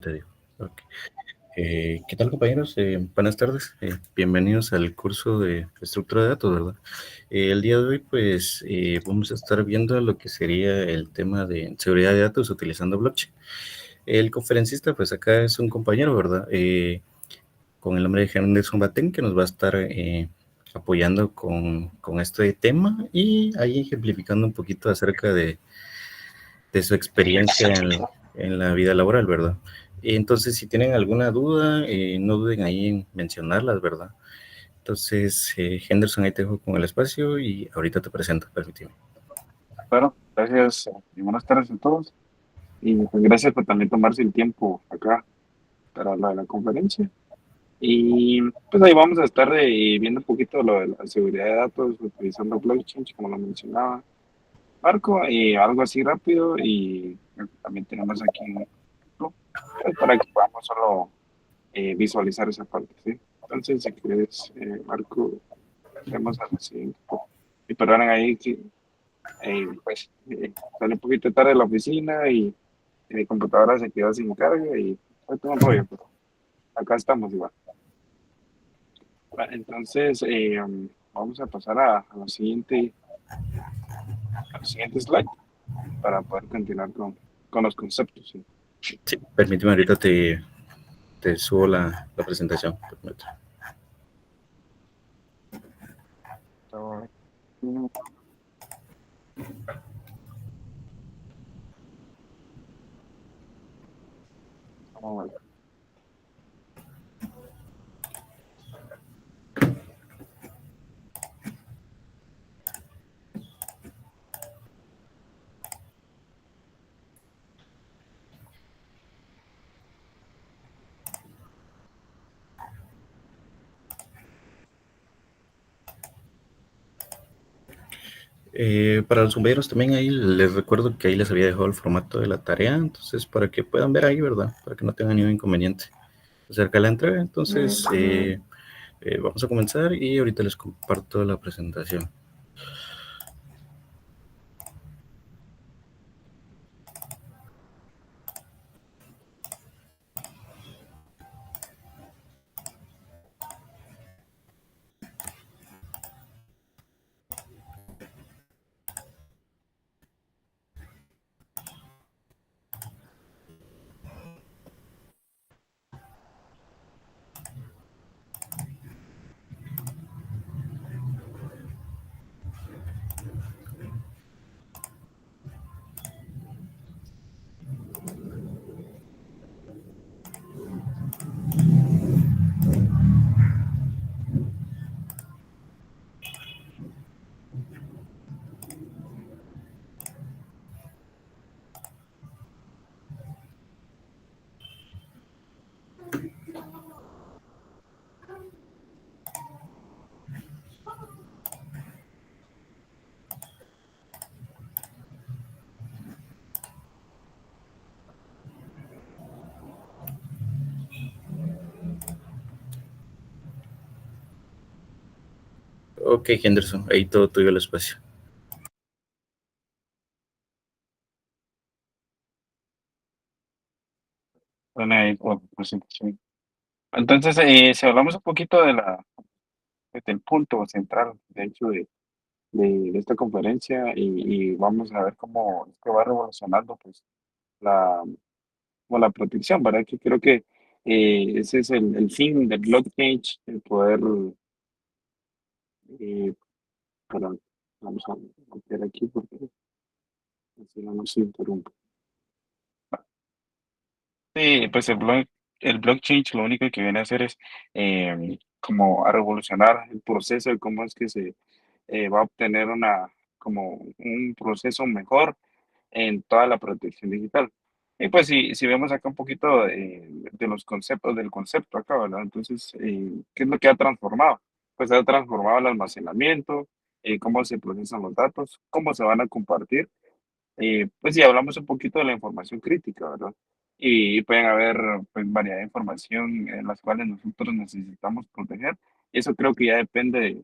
Te digo. Ok. ¿Qué tal, compañeros? Buenas tardes. Bienvenidos al curso de estructura de datos, ¿verdad? El día de hoy, pues, vamos a estar viendo lo que sería el tema de seguridad de datos utilizando blockchain. El conferencista, pues, acá es un compañero, ¿verdad? Con el nombre de Henderson Baten, que nos va a estar apoyando con este tema y ahí ejemplificando un poquito acerca de su experiencia en la vida laboral, ¿verdad? Entonces, si tienen alguna duda, no duden ahí en mencionarlas, ¿verdad? Entonces, Henderson, ahí te dejo con el espacio y ahorita te presento, permíteme. Claro, gracias y buenas tardes a todos. Y pues gracias por también tomarse el tiempo acá para la conferencia. Y pues ahí vamos a estar viendo un poquito lo de la seguridad de datos utilizando blockchain, como lo mencionaba Marco, y algo así rápido. Y también tenemos aquí un ejemplo, pues, para que podamos solo visualizar esa parte, ¿sí? Entonces, si quieres, Marco, vamos a la siguiente. Y perdonen ahí que salí un poquito tarde de la oficina y mi computadora se quedó sin carga y fue todo un rollo, pero acá estamos igual. Entonces, vamos a pasar a la siguiente slide para poder continuar con los conceptos. ¿Sí? Sí, permíteme, ahorita te subo la presentación. Permíteme. So, vamos a ver. Para los compañeros también ahí les recuerdo que ahí les había dejado el formato de la tarea, entonces para que puedan ver ahí, ¿verdad? Para que no tengan ningún inconveniente acerca de la entrega. Entonces, vamos a comenzar y ahorita les comparto la presentación. Ok, Henderson, ahí todo tuyo el espacio. Bueno, ahí por la presentación. Entonces, si hablamos un poquito del punto central, de hecho, de esta conferencia y vamos a ver cómo es que va revolucionando pues, la, la protección, ¿verdad? Que creo que ese es el fin del blockchain, el poder, eh, perdón, vamos a meter aquí porque así no nos interrumpe. Sí, pues el blockchain lo único que viene a hacer es como a revolucionar el proceso de cómo es que se va a obtener como un proceso mejor en toda la protección digital. Y pues si vemos acá un poquito de los conceptos, del concepto acá, ¿verdad? Entonces, ¿qué es lo que ha transformado? Pues ha transformado el almacenamiento, cómo se procesan los datos, cómo se van a compartir. Pues si hablamos un poquito de la información crítica, ¿verdad? Y pueden haber pues variedad de información en las cuales nosotros necesitamos proteger. Y eso creo que ya depende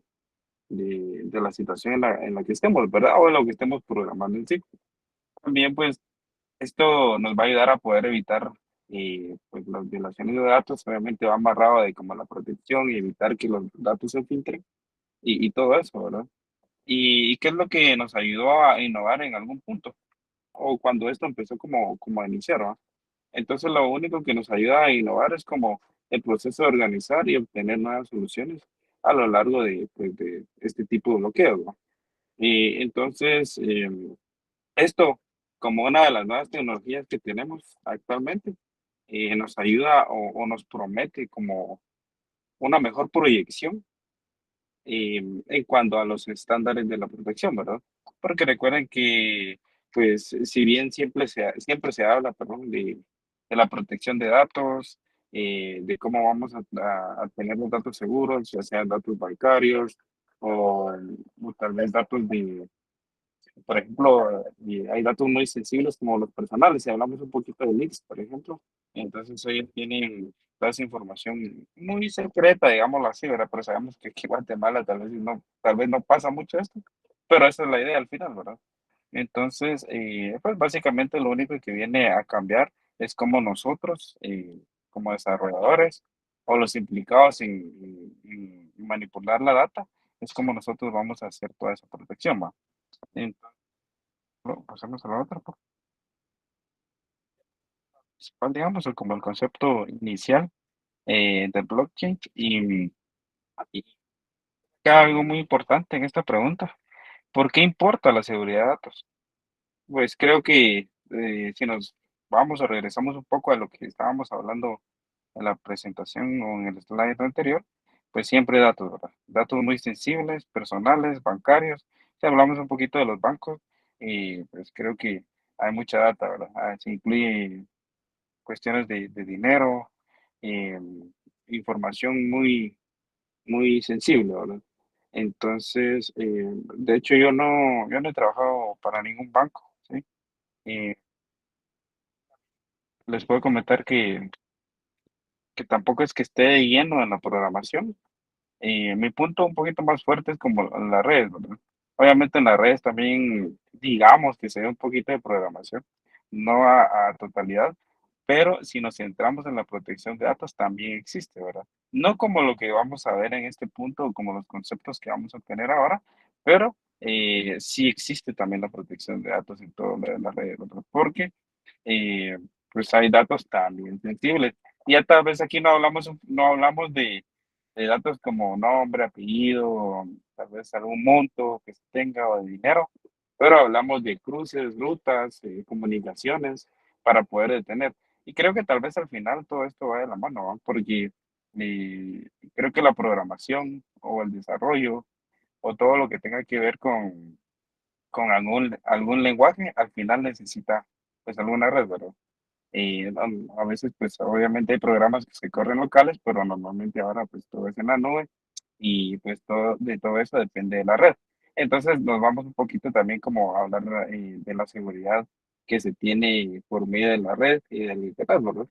de la situación en la que estemos, ¿verdad? O en lo que estemos programando en sí. También pues esto nos va a ayudar a poder evitar pues las violaciones de datos obviamente va amarrado de como la protección y evitar que los datos se filtren y todo eso, ¿verdad? ¿Y qué es lo que nos ayudó a innovar en algún punto? O cuando esto empezó como a iniciar, ¿va? Entonces, lo único que nos ayuda a innovar es como el proceso de organizar y obtener nuevas soluciones a lo largo de, pues, de este tipo de bloqueos, ¿no? Y entonces, esto, como una de las nuevas tecnologías que tenemos actualmente, nos ayuda o nos promete como una mejor proyección en cuanto a los estándares de la protección, ¿verdad? Porque recuerden que, pues, si bien siempre se habla, perdón, de la protección de datos, de cómo vamos a tener los datos seguros, ya sean datos bancarios o, o tal vez datos de, por ejemplo, y hay datos muy sensibles como los personales. Si hablamos un poquito de leaks, por ejemplo, entonces ellos tienen toda esa información muy secreta, digámoslo así, ¿verdad? Pero sabemos que aquí en Guatemala tal vez no pasa mucho esto, pero esa es la idea al final, ¿verdad? Entonces, pues básicamente lo único que viene a cambiar es cómo nosotros, como desarrolladores o los implicados en manipular la data, es como nosotros vamos a hacer toda esa protección, ¿va? Pasemos a la otra, principal, digamos, o como el concepto inicial del blockchain. Y acá algo muy importante en esta pregunta, ¿por qué importa la seguridad de datos? Pues creo que si nos vamos o regresamos un poco a lo que estábamos hablando en la presentación o en el slide anterior, pues siempre datos, ¿verdad? Datos muy sensibles, personales, bancarios. Si hablamos un poquito de los bancos, pues creo que hay mucha data, ¿verdad? Se incluye cuestiones de dinero, eh, información muy sensible, ¿verdad? Entonces, de hecho, yo no he trabajado para ningún banco, ¿sí? Eh, Les puedo comentar que tampoco es que esté lleno en la programación. Mi punto un poquito más fuerte es como en las redes, ¿verdad? Obviamente en las redes también, digamos que se ve un poquito de programación, no a totalidad, pero si nos centramos en la protección de datos, también existe, ¿verdad? No como lo que vamos a ver en este punto, o como los conceptos que vamos a obtener ahora, pero sí existe también la protección de datos en todas las redes, ¿verdad? Porque eh, pues hay datos también sensibles. Y ya tal vez aquí no hablamos de datos como nombre, apellido, tal vez algún monto que se tenga o de dinero, pero hablamos de cruces, rutas, comunicaciones para poder detener. Y creo que tal vez al final todo esto va de la mano, ¿va? Porque creo que la programación o el desarrollo o todo lo que tenga que ver con algún lenguaje, al final necesita pues alguna red, ¿verdad? A veces, pues obviamente hay programas que se corren locales, pero normalmente ahora pues todo es en la nube y pues de todo eso depende de la red. Entonces nos vamos un poquito también como a hablar de la seguridad que se tiene por medio de la red y del internet, ¿verdad?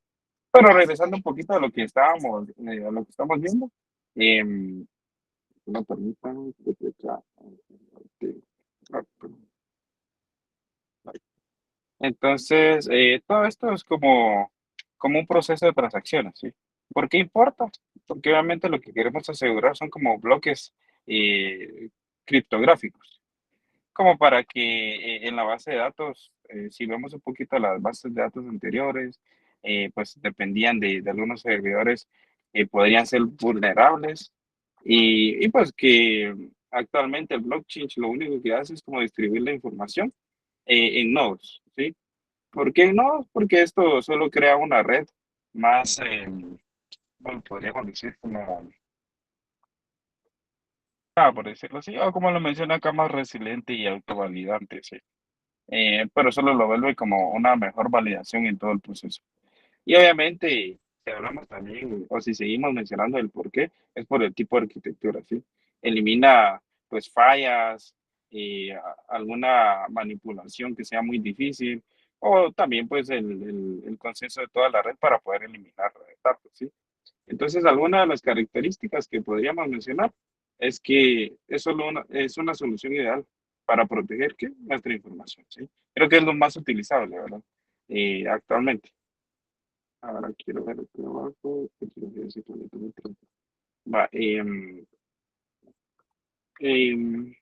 Pero regresando un poquito a lo que a lo que estamos viendo, eh, no permitan que ah, perdón. Entonces, todo esto es como un proceso de transacciones, ¿sí? ¿Por qué importa? Porque obviamente lo que queremos asegurar son como bloques eh, criptográficos, como para que en la base de datos, si vemos un poquito las bases de datos anteriores, pues dependían de algunos servidores, podrían ser vulnerables y pues que actualmente el blockchain lo único que hace es como distribuir la información en nodos, ¿sí? ¿Por qué no? Porque esto solo crea una red más, bueno, podríamos decir como, por decirlo así, o como lo menciona acá, más resiliente y autovalidante, sí. Pero solo lo vuelve como una mejor validación en todo el proceso. Y obviamente, si hablamos también, o si seguimos mencionando el por qué, es por el tipo de arquitectura, ¿sí? Elimina, pues, fallas, alguna manipulación que sea muy difícil, o también, pues, el consenso de toda la red para poder eliminar datos, ¿sí? Entonces, alguna de las características que podríamos mencionar es que es una solución ideal para proteger, ¿qué? Nuestra información, ¿sí? Creo que es lo más utilizable, ¿verdad? Actualmente. Ahora quiero ver el trabajo. ¿Qué quiero decir con esto? Va,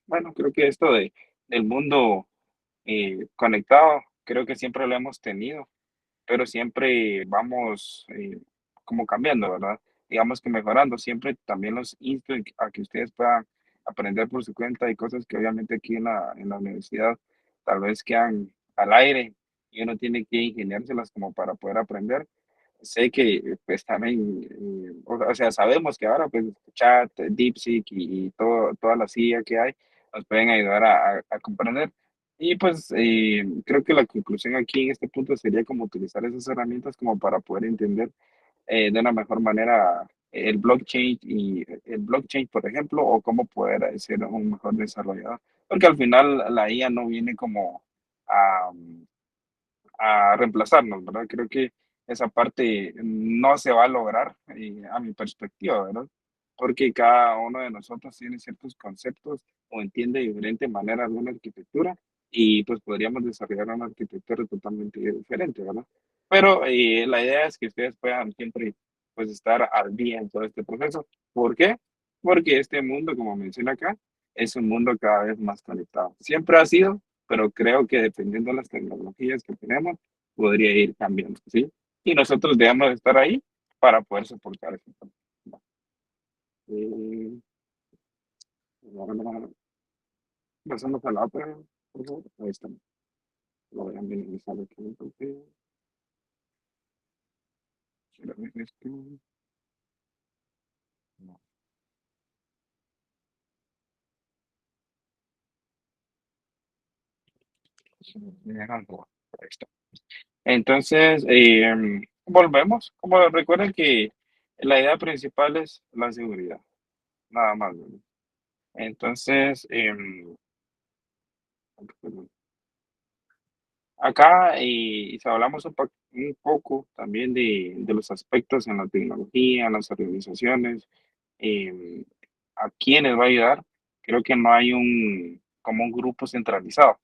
bueno, creo que esto del mundo conectado, creo que siempre lo hemos tenido, pero siempre vamos como cambiando, ¿verdad? Digamos que mejorando. Siempre también los insto a que ustedes puedan aprender por su cuenta. Hay cosas que obviamente aquí en la universidad tal vez quedan al aire y uno tiene que ingeniárselas como para poder aprender. Sé que pues también, o sea, sabemos que ahora pues Chat, DeepSeek y todo, toda la CIA que hay nos pueden ayudar a comprender. Y pues creo que la conclusión aquí en este punto sería como utilizar esas herramientas como para poder entender de una mejor manera el blockchain, por ejemplo, o cómo poder ser un mejor desarrollador. Porque al final la IA no viene como a, a reemplazarnos, ¿verdad? Creo que esa parte no se va a lograr, a mi perspectiva, ¿verdad? Porque cada uno de nosotros tiene ciertos conceptos o entiende de diferente manera alguna arquitectura y pues podríamos desarrollar una arquitectura totalmente diferente, ¿verdad? Pero la idea es que ustedes puedan siempre pues estar al día en todo este proceso. ¿Por qué? Porque este mundo, como menciona acá, es un mundo cada vez más conectado. Siempre ha sido, pero creo que dependiendo de las tecnologías que tenemos, podría ir cambiando, ¿sí? Y nosotros debemos estar ahí para poder soportar eso. Eh, ahora pasamos a la otra, por favor. Ahí está. Lo voy a minimizar aquí porque quiero ver esto. No, me dejan robar. Ahí está. Entonces, volvemos. Como recuerden que la idea principal es la seguridad, nada más, ¿verdad? Entonces, acá si hablamos un poco también de los aspectos en la tecnología, en las organizaciones, eh, a quiénes va a ayudar, creo que no hay como un grupo centralizado.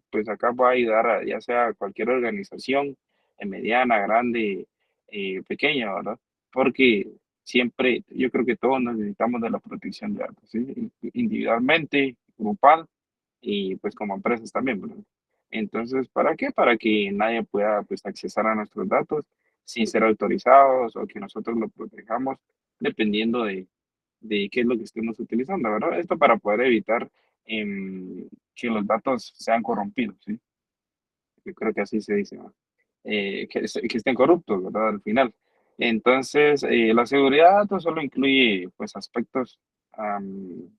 Pues acá va a ayudar ya sea cualquier organización, mediana, grande, pequeña, ¿verdad? Porque siempre, yo creo que todos necesitamos de la protección de datos, ¿sí? Individualmente, grupal y pues como empresas también, ¿verdad? Entonces, ¿para qué? Para que nadie pueda pues accesar a nuestros datos sin ser autorizados o que nosotros lo protejamos dependiendo de qué es lo que estemos utilizando, ¿verdad? Esto para poder evitar que los datos sean corrompidos, ¿sí? Yo creo que así se dice, ¿no? Que estén corruptos, ¿verdad? Al final. Entonces, la seguridad de datos solo incluye pues aspectos en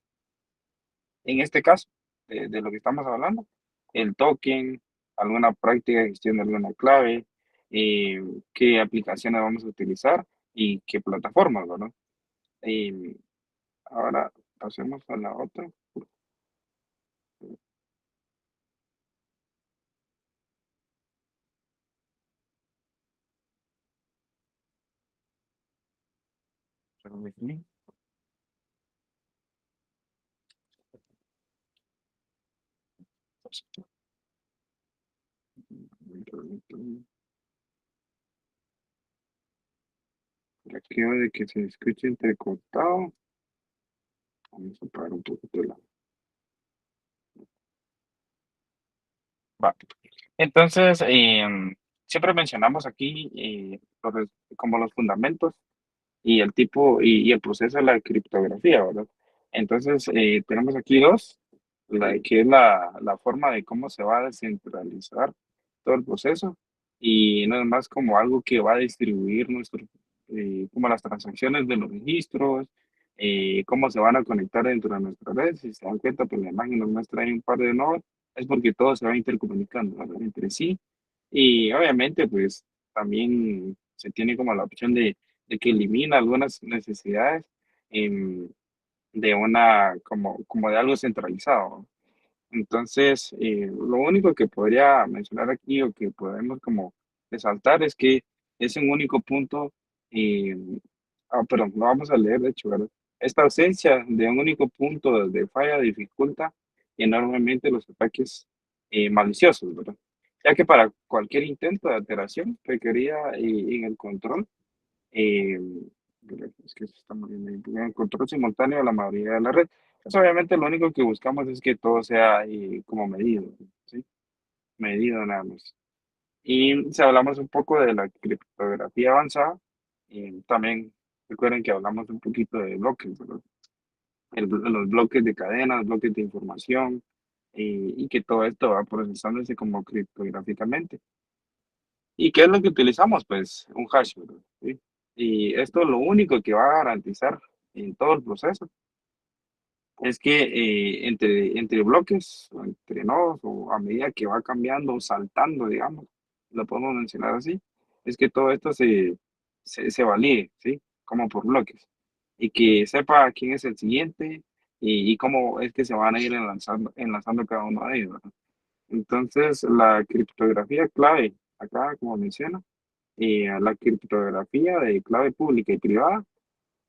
este caso, de lo que estamos hablando, el token, alguna práctica de gestión de alguna clave, qué aplicaciones vamos a utilizar y qué plataformas, ¿verdad? Eh, ahora pasemos a la otra. Aquí de que se escuche entrecortado, vamos a parar un poquito la... Va. Entonces, siempre mencionamos aquí como los fundamentos y el tipo y el proceso de la criptografía, ¿verdad? Entonces, tenemos aquí dos, que es la forma de cómo se va a descentralizar todo el proceso y no es más como algo que va a distribuir como las transacciones de los registros, cómo se van a conectar dentro de nuestra red. Si se dan cuenta, pues la imagen nos muestra ahí un par de nodos, es porque todo se va intercomunicando, ¿verdad? Entre sí. Y obviamente, pues también se tiene como la opción de que elimina algunas necesidades em, de como de algo centralizado. Entonces, lo único que podría mencionar aquí o que podemos como resaltar es que es un único punto, eh, perdón, lo vamos a leer de hecho, ¿verdad? Esta ausencia de un único punto de falla dificulta enormemente los ataques maliciosos, ¿verdad? ya que para cualquier intento de alteración requería en el control, eh, es que se está moviendo ahí, en el control simultáneo de la mayoría de la red. Pues obviamente lo único que buscamos es que todo sea como medido, ¿sí? Medido nada más. Y si hablamos un poco de la criptografía avanzada, también recuerden que hablamos un poquito de bloques, ¿verdad? Los bloques de cadenas, bloques de información, y que todo esto va procesándose como criptográficamente. ¿Y qué es lo que utilizamos? Pues un hash, ¿verdad? ¿Sí? Y esto lo único que va a garantizar en todo el proceso es que entre bloques, o entre nodos, o a medida que va cambiando o saltando, digamos, lo podemos mencionar así, es que todo esto se valide, ¿sí? Como por bloques. Y que sepa quién es el siguiente y cómo es que se van a ir enlazando cada uno de ellos, ¿verdad? Entonces, la criptografía clave, acá como menciona, la criptografía de clave pública y privada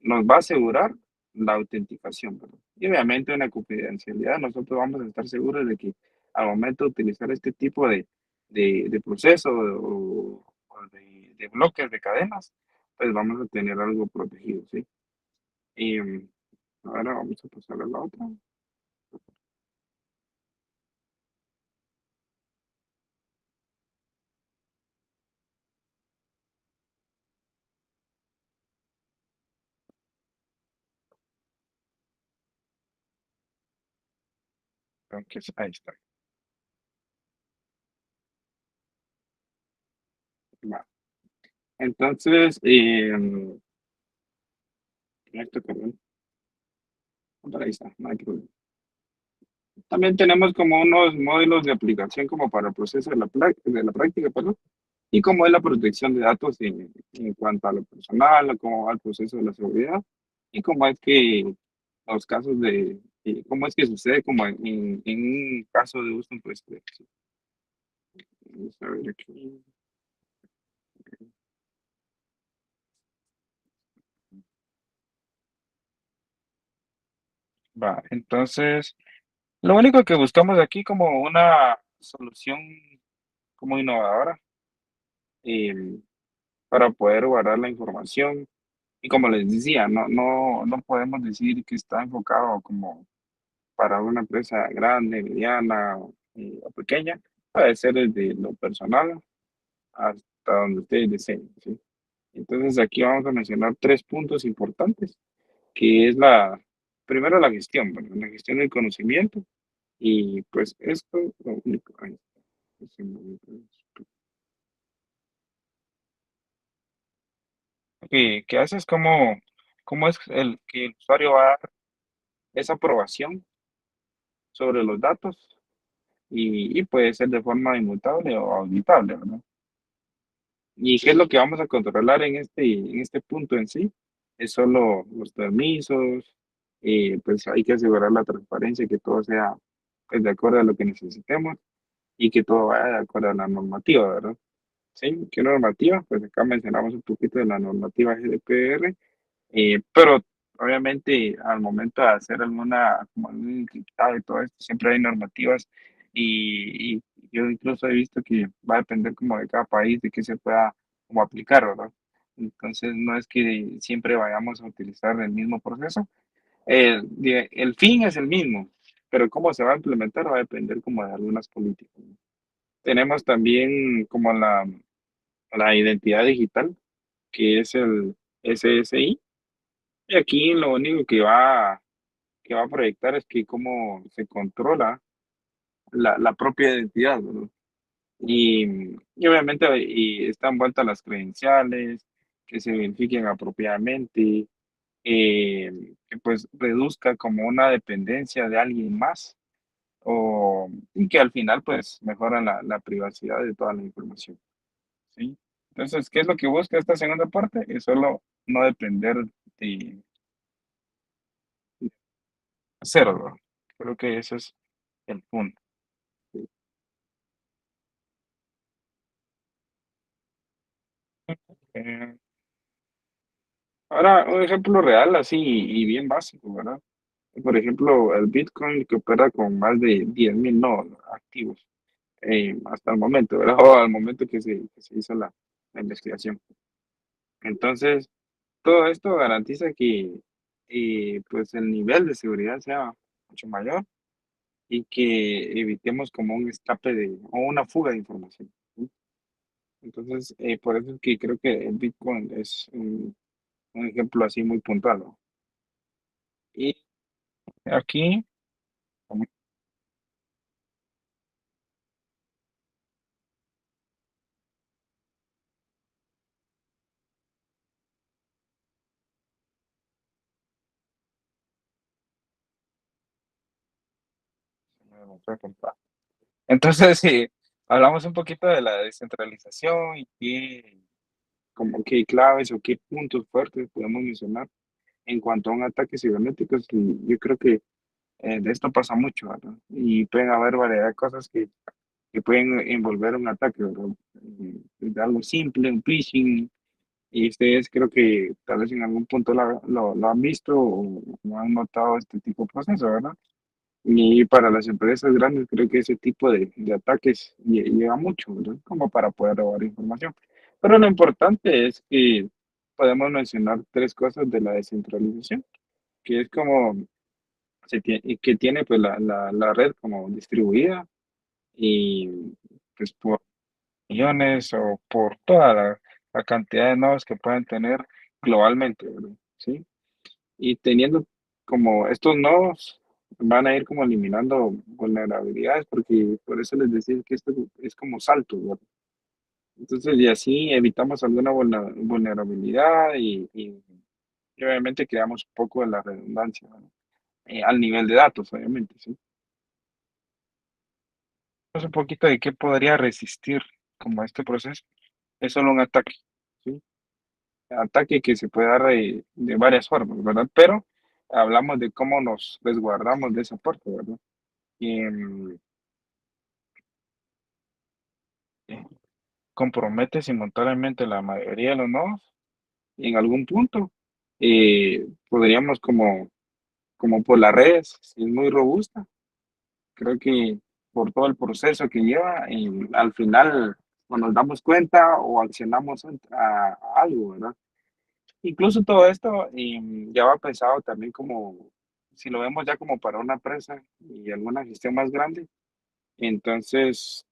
nos va a asegurar la autenticación, ¿verdad? Y obviamente una confidencialidad, nosotros vamos a estar seguros de que al momento de utilizar este tipo de proceso o de bloques de cadenas, pues vamos a tener algo protegido, ¿sí? Y ahora vamos a pasar a la otra. Entonces, ahí está. Va. Entonces, esto, perdón. Por ahí está, no hay problema. También tenemos como unos módulos de aplicación como para el proceso de la práctica, perdón, y cómo es la protección de datos en cuanto a lo personal, a cómo va el proceso de la seguridad y cómo es que los casos cómo es que sucede como en un caso de uso pues, vamos a ver aquí. Va, entonces, lo único que buscamos aquí como una solución como innovadora, eh, para poder guardar la información. Y como les decía, no podemos decir que está enfocado como para una empresa grande, mediana o pequeña. Puede ser desde lo personal hasta donde ustedes deseen, ¿sí? Entonces aquí vamos a mencionar tres puntos importantes, que es primero la gestión, bueno, la gestión del conocimiento. Y pues esto, lo único, ay, ese momento, que hace es como, cómo es el que el usuario va a dar esa aprobación sobre los datos y puede ser de forma inmutable o auditable, ¿verdad? ¿Y qué es lo que vamos a controlar en este punto en sí? Es solo los permisos, pues hay que asegurar la transparencia, que todo sea pues, de acuerdo a lo que necesitemos y que todo vaya de acuerdo a la normativa, ¿verdad? ¿Sí? ¿Qué normativa? Pues acá mencionamos un poquito de la normativa GDPR. Pero obviamente al momento de hacer como algún encriptado y todo esto, siempre hay normativas y yo incluso he visto que va a depender como de cada país, de qué se pueda como aplicar, ¿verdad? Entonces no es que siempre vayamos a utilizar el mismo proceso. El fin es el mismo, pero cómo se va a implementar va a depender como de algunas políticas, ¿no? Tenemos también como la identidad digital, que es el SSI, y aquí lo único que va a proyectar es que cómo se controla la propia identidad, ¿verdad? Y obviamente están vueltas las credenciales, que se verifiquen apropiadamente, que pues reduzca como una dependencia de alguien más, y que al final pues mejora la privacidad de toda la información, ¿sí? Entonces, ¿qué es lo que busca esta segunda parte? Es solo no depender de cero, ¿verdad? Creo que ese es el punto. Eh, Ahora, un ejemplo real así y bien básico, ¿verdad? Por ejemplo, el Bitcoin que opera con más de 10.000 nodos activos. hasta el momento, ¿verdad? O al momento que se hizo la investigación. Entonces, todo esto garantiza que pues el nivel de seguridad sea mucho mayor y que evitemos como un escape de, o una fuga de información. ¿Sí? Entonces, por eso es que creo que el Bitcoin es un ejemplo así muy puntual, ¿no? Y aquí, como me demostró comprar. Entonces, sí, hablamos un poquito de la descentralización y qué, como qué claves o qué puntos fuertes podemos mencionar en cuanto a un ataque cibernético. Y yo creo que de esto pasa mucho, ¿verdad? Y pueden haber variedad de cosas que pueden envolver un ataque, ¿verdad? De algo simple, un phishing, y ustedes creo que tal vez en algún punto lo han visto o han notado este tipo de proceso, ¿verdad? Y para las empresas grandes creo que ese tipo de ataques lleva mucho, ¿verdad? Como para poder robar información. Pero lo importante es que podemos mencionar tres cosas de la descentralización, que es como que tiene pues la red como distribuida y pues por millones o por toda la cantidad de nodos que pueden tener globalmente, ¿verdad? ¿Sí? Y teniendo como estos nodos van a ir como eliminando vulnerabilidades, porque por eso les decía que esto es como salto, ¿verdad? Entonces, y así evitamos alguna vulnerabilidad y obviamente creamos un poco de la redundancia, ¿verdad? Al nivel de datos, obviamente, ¿sí? Un poquito de qué podría resistir como este proceso. Es solo un ataque, ¿sí? Ataque que se puede dar de varias formas, ¿verdad? Pero hablamos de cómo nos resguardamos de esa parte, ¿verdad? Y, eh, compromete simultáneamente la mayoría de los nodos y en algún punto podríamos como por las redes, si es muy robusta, creo que por todo el proceso que lleva, al final o nos damos cuenta o accionamos a algo, ¿verdad? Incluso todo esto ya va pensado también como, si lo vemos ya como para una empresa y alguna gestión más grande, entonces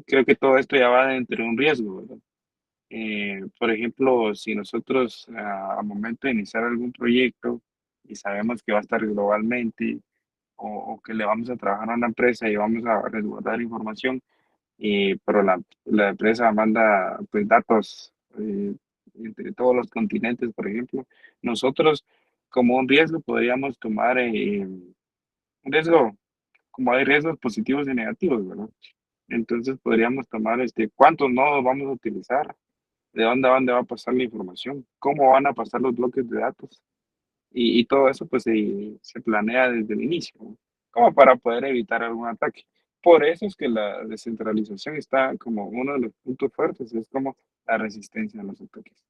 creo que todo esto ya va dentro de un riesgo, ¿verdad? Por ejemplo, si nosotros al momento de iniciar algún proyecto y sabemos que va a estar globalmente o que le vamos a trabajar a una empresa y vamos a resguardar información, pero la empresa manda pues datos entre todos los continentes, por ejemplo. Nosotros como un riesgo podríamos tomar un riesgo, como hay riesgos positivos y negativos, ¿verdad? Entonces podríamos tomar cuántos nodos vamos a utilizar, de dónde a dónde va a pasar la información, cómo van a pasar los bloques de datos y todo eso pues se planea desde el inicio, ¿no? Como para poder evitar algún ataque. Por eso es que la descentralización está como uno de los puntos fuertes, es como la resistencia a los ataques.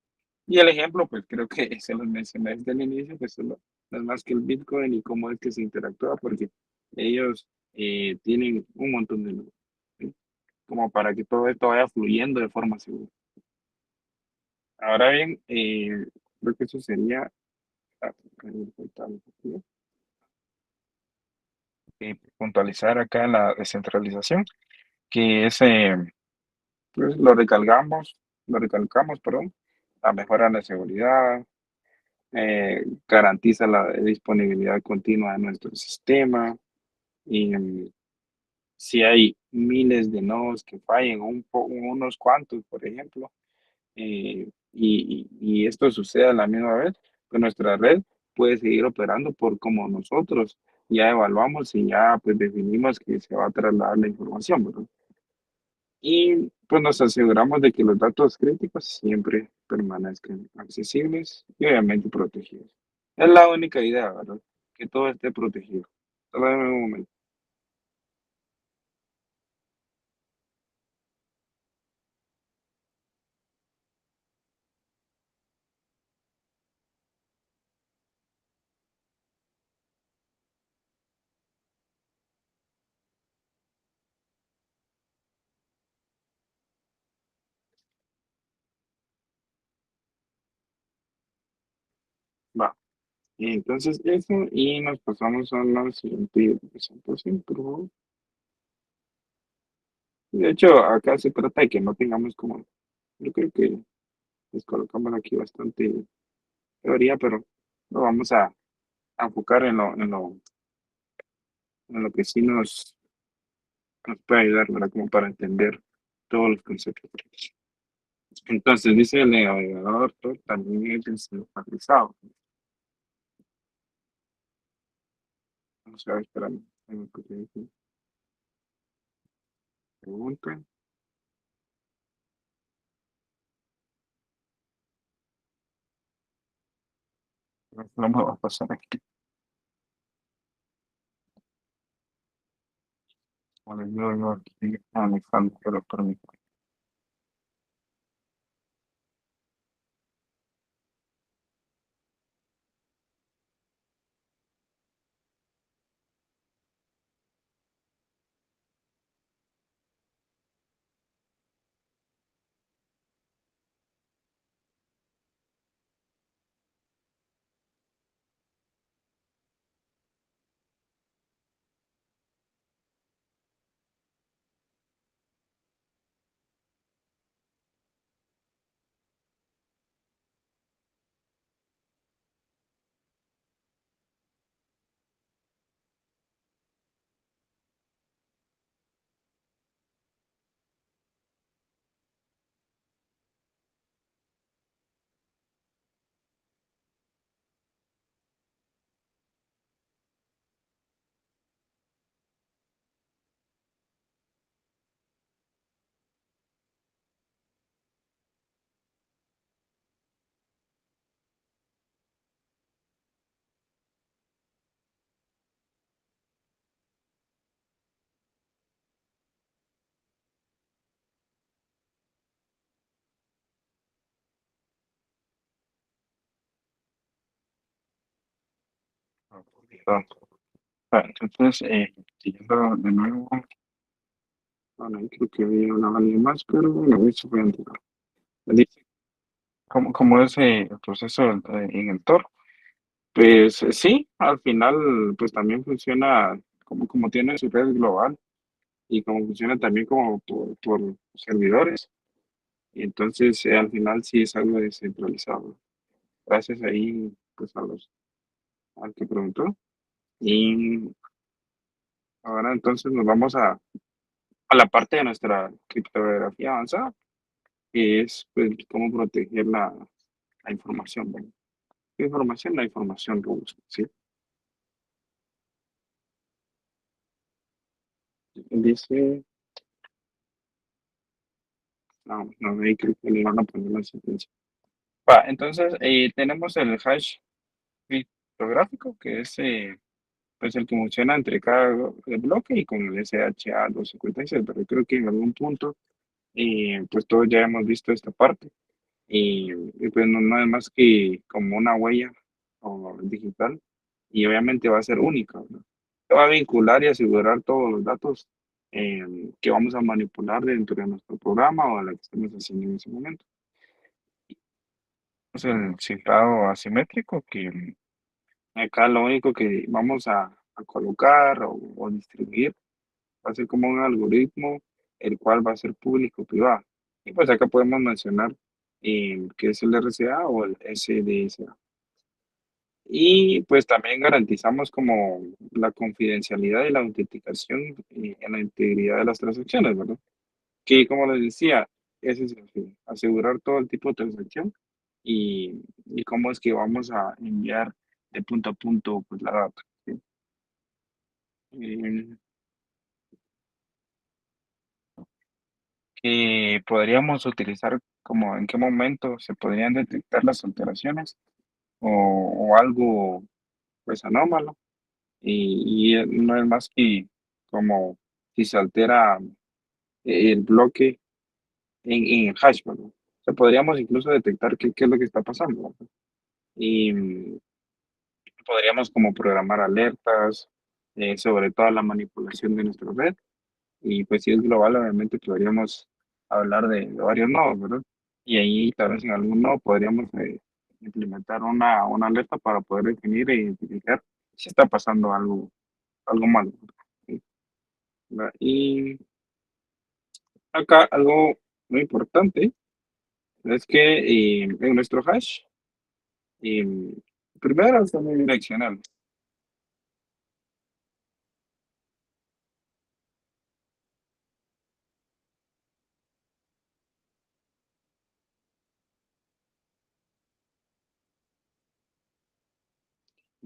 Y el ejemplo, pues creo que se los mencioné desde el inicio, pues no es más que el Bitcoin y cómo es que se interactúa, porque ellos tienen un montón de nodos, ¿sí? Como para que todo esto vaya fluyendo de forma segura. Ahora bien, creo que eso sería ah, puntualizar acá en la descentralización, que es, pues lo recalcamos, perdón, la mejora en la seguridad, garantiza la disponibilidad continua de nuestro sistema y si hay miles de nodos que fallen, unos cuantos, por ejemplo, y esto sucede a la misma vez, pues nuestra red puede seguir operando por como nosotros ya evaluamos y ya pues definimos que se va a trasladar la información, ¿verdad? Y pues nos aseguramos de que los datos críticos siempre permanezcan accesibles y obviamente protegidos. Es la única idea, ¿verdad? Que todo esté protegido. Solo en un momento. Y entonces eso, y nos pasamos a la siguiente presentación, por favor. De hecho, acá se trata de que no tengamos como, yo creo que les colocamos aquí bastante teoría, pero lo vamos a enfocar en lo que sí nos puede ayudar, ¿verdad? Como para entender todos los conceptos. Entonces, dice el navegador, también es descentralizado. Vamos a ver, espérame. Tengo que ver aquí. Pregunta. No me va a pasar aquí. Bueno, yo aquí anexando, pero permítame. Perdón. Entonces, siguiendo de nuevo, bueno, ahí creo que había una alguien más, pero bueno, eso fue anterior. Dice, ¿cómo es el proceso en el Tor? Pues sí, al final, pues también funciona como tiene su red global y como funciona también como por servidores. Y entonces, al final sí es algo descentralizado. Gracias ahí, pues al que preguntó. Y ahora entonces nos vamos a la parte de nuestra criptografía avanzada, que es pues cómo proteger la información, ¿verdad? ¿Qué información? La información robusta, ¿sí? Dice, no, ahí creo que le van a poner la sentencia. Va, entonces tenemos el hash criptográfico, que es pues el que funciona entre cada bloque y con el SHA-256, pero creo que en algún punto pues todos ya hemos visto esta parte. Y pues no es más que como una huella o digital y obviamente va a ser única, ¿no? Se va a vincular y asegurar todos los datos que vamos a manipular dentro de nuestro programa o a la que estemos haciendo en ese momento. Es el cifrado asimétrico que acá lo único que vamos a colocar o distribuir va a ser como un algoritmo el cual va a ser público-privado. Y pues acá podemos mencionar que es el RCA o el SDSA. Y pues también garantizamos como la confidencialidad y la autenticación en la integridad de las transacciones, ¿verdad? Que como les decía, ese es el fin, asegurar todo el tipo de transacción y cómo es que vamos a enviar de punto a punto pues, la data. ¿Sí? Eh, que podríamos utilizar como en qué momento se podrían detectar las alteraciones o algo pues anómalo y no es más que como si se altera el bloque en el hash, ¿verdad? O sea, podríamos incluso detectar qué es lo que está pasando, ¿verdad? Y podríamos como programar alertas sobre toda la manipulación de nuestra red y pues si es global obviamente podríamos hablar de varios nodos, ¿verdad? Y ahí tal vez en algún nodo podríamos implementar una alerta para poder definir e identificar si está pasando algo malo. ¿Sí? ¿Verdad? Y acá algo muy importante es que en nuestro hash, eh, primero está muy direccional.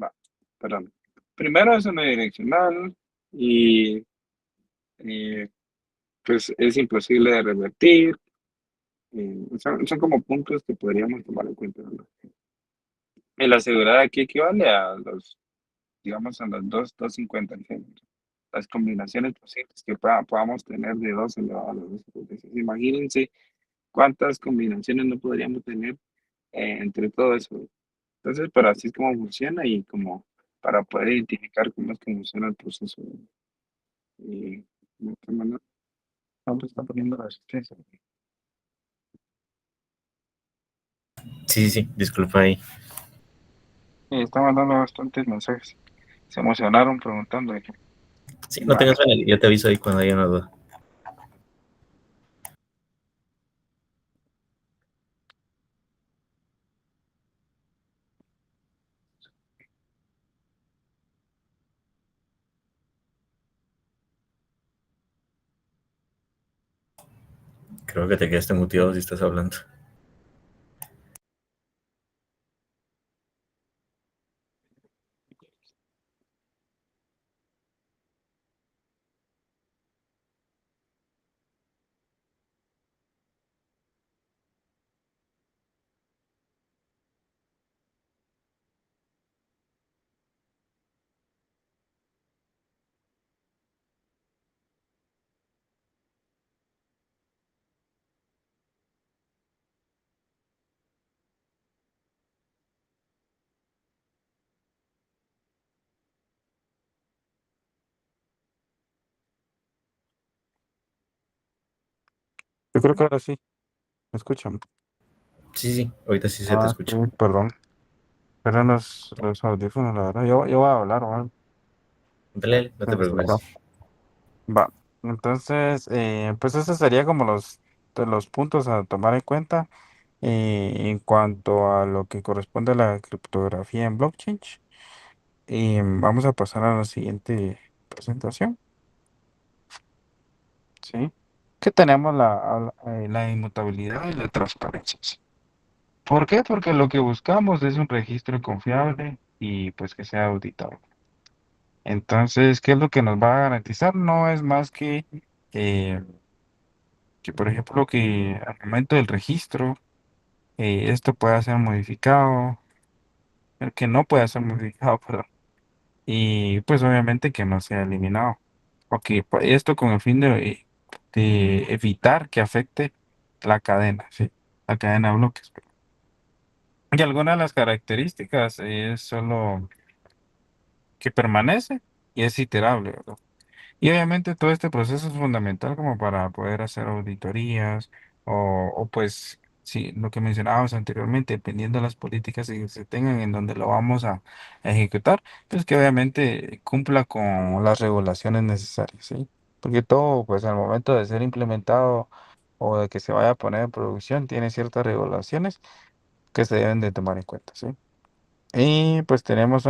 Va, perdón. Primero es unidireccional y, y, pues es imposible de revertir. Son como puntos que podríamos tomar en cuenta, ¿verdad? Y la seguridad aquí equivale a digamos, a los 250 ejemplos. Las combinaciones posibles que podamos tener de 2 elevado a la 2 potencia. Imagínense cuántas combinaciones no podríamos tener entre todo eso. Entonces, pero así es como funciona y como para poder identificar cómo es que funciona el proceso. Y de esta manera, vamos a estar poniendo la resistencia. Sí, sí, sí, disculpa ahí. Y está mandando bastantes mensajes. Se emocionaron preguntando. Dije, Sí, no va, tengas pena, yo te aviso ahí cuando haya una duda. Creo que te quedaste muteado si estás hablando. Yo creo que ahora sí, ¿me escuchan? Sí, sí, ahorita sí se te Ah, sí, escucha. perdón. Eran los audífonos, la verdad. Yo voy a hablar, ¿vale? Dale, no te Va. preocupes. Va. Entonces, pues esos serían como los puntos a tomar en cuenta en cuanto a lo que corresponde a la criptografía en blockchain. Y vamos a pasar a la siguiente presentación, ¿sí? Que tenemos la inmutabilidad y la transparencia. ¿Sí? ¿Por qué? Porque lo que buscamos es un registro confiable y pues que sea auditable. Entonces, ¿qué es lo que nos va a garantizar? No es más eh, que por ejemplo, que al momento del registro, esto pueda ser modificado, que no pueda ser modificado, perdón, y pues obviamente que no sea eliminado. Ok, esto con el fin de evitar que afecte la cadena, ¿sí? La cadena de bloques. Y alguna de las características es solo que permanece y es iterable, ¿verdad? Y obviamente todo este proceso es fundamental como para poder hacer auditorías o pues, sí, lo que mencionábamos anteriormente, dependiendo de las políticas que se tengan en donde lo vamos a ejecutar, pues que obviamente cumpla con las regulaciones necesarias, ¿sí? Porque todo, pues al momento de ser implementado o de que se vaya a poner en producción, tiene ciertas regulaciones que se deben de tomar en cuenta, ¿sí? Y pues tenemos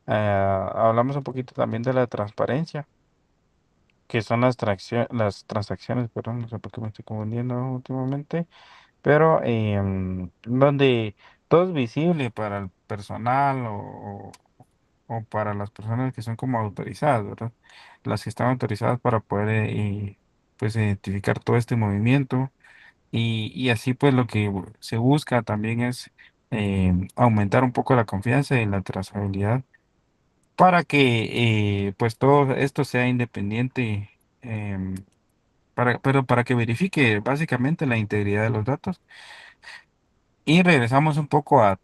hablamos un poquito también de la transparencia, que son las transacciones, perdón, no sé por qué me estoy confundiendo últimamente, pero donde todo es visible para el personal o para las personas que son como autorizadas, ¿verdad? Las que están autorizadas para poder pues identificar todo este movimiento y así pues lo que se busca también es aumentar un poco la confianza y la trazabilidad para que pues todo esto sea independiente. em, pero para que verifique básicamente la integridad de los datos. Y regresamos un poco a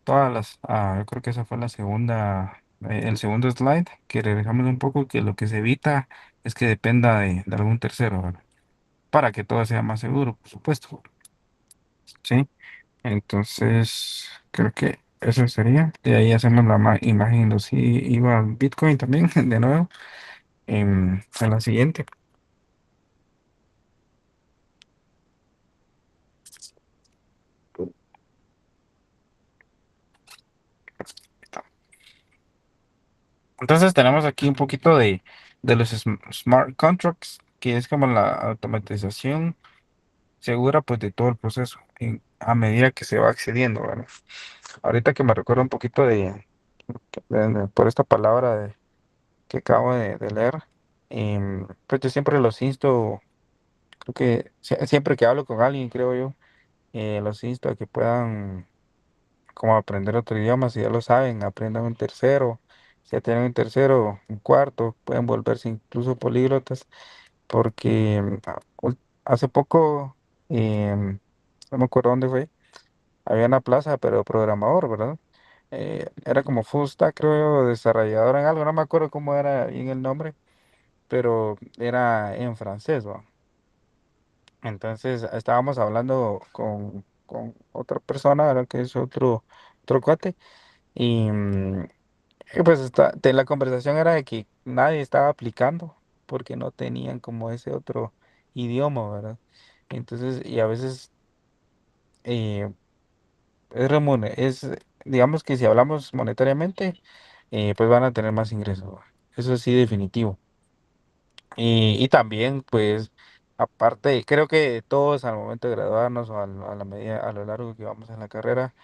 yo creo que esa fue el segundo slide, que regresamos un poco que lo que se evita es que dependa de algún tercero, ¿verdad? Para que todo sea más seguro, por supuesto. Sí, entonces, Creo que eso sería. De ahí hacemos la imagen, si iba al Bitcoin también, de nuevo, en la siguiente. Entonces tenemos aquí un poquito de los smart contracts, que es como la automatización segura pues de todo el proceso a medida que se va accediendo, ¿verdad? Ahorita que me recuerdo un poquito por esta palabra que acabo de leer, pues yo siempre los insto, creo que siempre que hablo con alguien, creo yo, los insto a que puedan como aprender otro idioma, si ya lo saben, aprendan un tercero, si ya tienen un tercero, un cuarto, pueden volverse incluso políglotas, porque hace poco, no me acuerdo dónde fue, había una plaza, pero programador, ¿verdad? Era como full stack, creo, desarrollador en algo, no me acuerdo cómo era bien el nombre, pero era en francés, ¿va? Entonces estábamos hablando con otra persona, ¿verdad? Que es otro cuate, y, y pues la conversación era de que nadie estaba aplicando porque no tenían como ese otro idioma, ¿verdad? Entonces, y a veces eh, digamos que si hablamos monetariamente, pues van a tener más ingresos, ¿va? Eso sí, definitivo. Y también, pues, aparte, creo que todos al momento de graduarnos o a la medida, a lo largo que vamos en la carrera,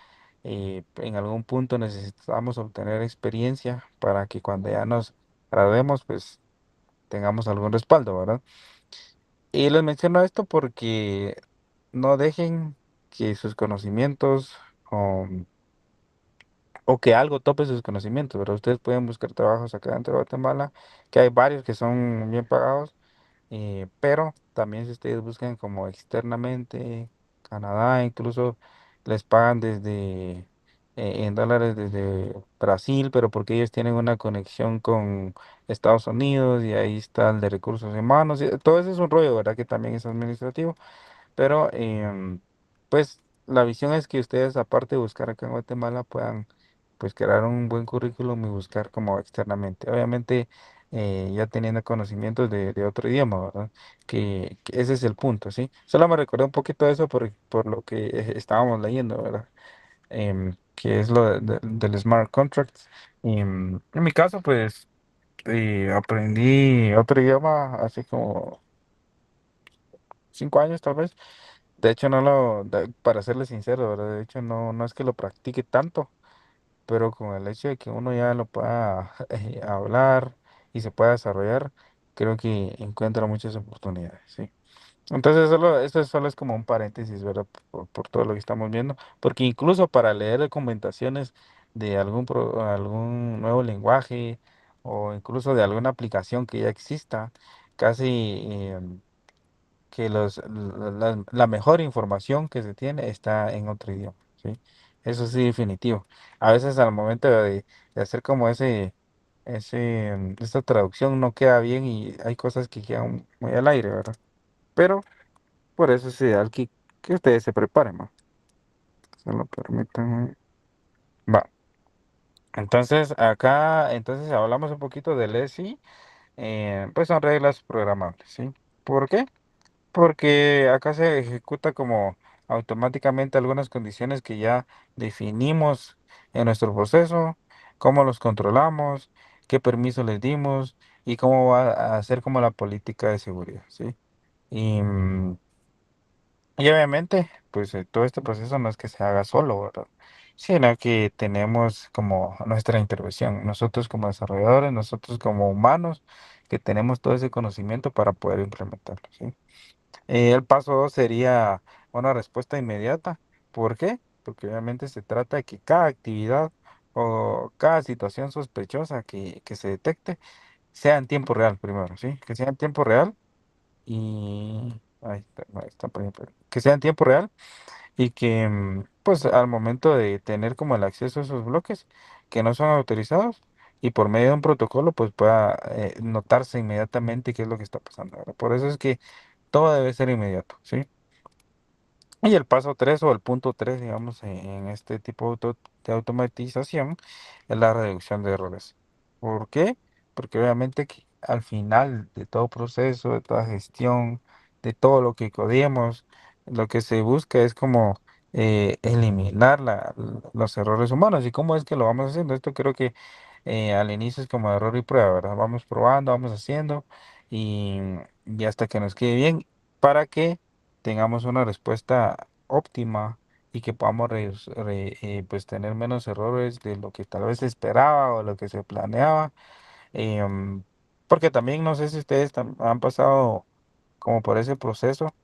en algún punto necesitamos obtener experiencia para que cuando ya nos graduemos, pues tengamos algún respaldo, ¿verdad? Y les menciono esto porque no dejen que sus conocimientos o, o que algo tope sus conocimientos, ¿verdad? Ustedes pueden buscar trabajos acá dentro de Guatemala, que hay varios que son bien pagados, pero también si ustedes buscan como externamente, Canadá incluso les pagan en dólares desde Brasil, pero porque ellos tienen una conexión con Estados Unidos y ahí está el de recursos humanos. Y todo eso es un rollo, ¿verdad? Que también es administrativo. Pero pues la visión es que ustedes, aparte de buscar acá en Guatemala, puedan pues crear un buen currículum y buscar como externamente. Obviamente ya teniendo conocimientos de otro idioma, ¿verdad? Que ese es el punto, ¿sí? Solo me recordé un poquito de eso por lo que estábamos leyendo, ¿verdad? Que es lo del smart contracts. En mi caso, pues aprendí otro idioma hace como 5 años tal vez. De hecho, para serle sincero, ¿verdad? De hecho, no es que lo practique tanto, pero con el hecho de que uno ya lo pueda hablar y se pueda desarrollar, creo que encuentra muchas oportunidades, ¿sí? Entonces, esto solo es como un paréntesis, ¿verdad? Por todo lo que estamos viendo, porque incluso para leer documentaciones de algún nuevo lenguaje o incluso de alguna aplicación que ya exista, casi que la mejor información que se tiene está en otro idioma, ¿sí? Eso sí, definitivo. A veces al momento de hacer como esta traducción no queda bien y hay cosas que quedan muy al aire, ¿verdad? Pero por eso es ideal que ustedes se preparen, ¿no? Solo permítanme. Va. Entonces, entonces hablamos un poquito del ESI, pues son reglas programables, ¿sí? ¿Por qué? Porque acá se ejecuta como automáticamente algunas condiciones que ya definimos en nuestro proceso, cómo los controlamos, qué permiso les dimos y cómo va a ser como la política de seguridad, ¿sí? Y, y obviamente, pues todo este proceso no es que se haga solo, ¿verdad? Sino que tenemos como nuestra intervención, nosotros como desarrolladores, nosotros como humanos, que tenemos todo ese conocimiento para poder implementarlo, ¿sí? El paso 2 sería una respuesta inmediata. ¿Por qué? Porque obviamente se trata de que cada actividad o cada situación sospechosa que se detecte sea en tiempo real primero, ¿sí? Que sea en tiempo real y... ahí está, por ejemplo, que sea en tiempo real y que pues al momento de tener como el acceso a esos bloques que no son autorizados y por medio de un protocolo pues pueda notarse inmediatamente qué es lo que está pasando, ¿verdad? Por eso es que todo debe ser inmediato, ¿sí? Y el paso 3 o el punto 3 digamos, en este tipo de automatización es la reducción de errores. ¿Por qué? Porque obviamente que al final de todo proceso, de toda gestión, de todo lo que codemos, lo que se busca es como eliminar los errores humanos. ¿Y cómo es que lo vamos haciendo? Esto creo que al inicio es como error y prueba, ¿verdad? Vamos probando, vamos haciendo y, y hasta que nos quede bien. ¿Para que tengamos una respuesta óptima y que podamos pues tener menos errores de lo que tal vez se esperaba o lo que se planeaba? Em, Porque también no sé si ustedes han pasado como por ese proceso,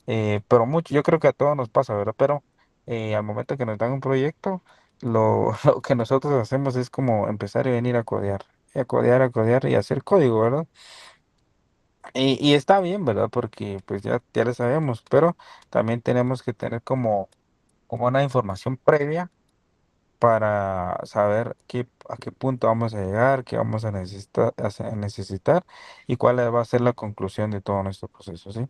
pero mucho, yo creo que a todos nos pasa, ¿verdad? Pero al momento que nos dan un proyecto, lo que nosotros hacemos es como empezar y venir a codear, a codear y hacer código, ¿verdad? Y está bien, ¿verdad? Porque pues ya lo sabemos, pero también tenemos que tener como una información previa para saber a qué punto vamos a llegar, qué vamos a necesitar y cuál va a ser la conclusión de todo nuestro proceso, ¿sí?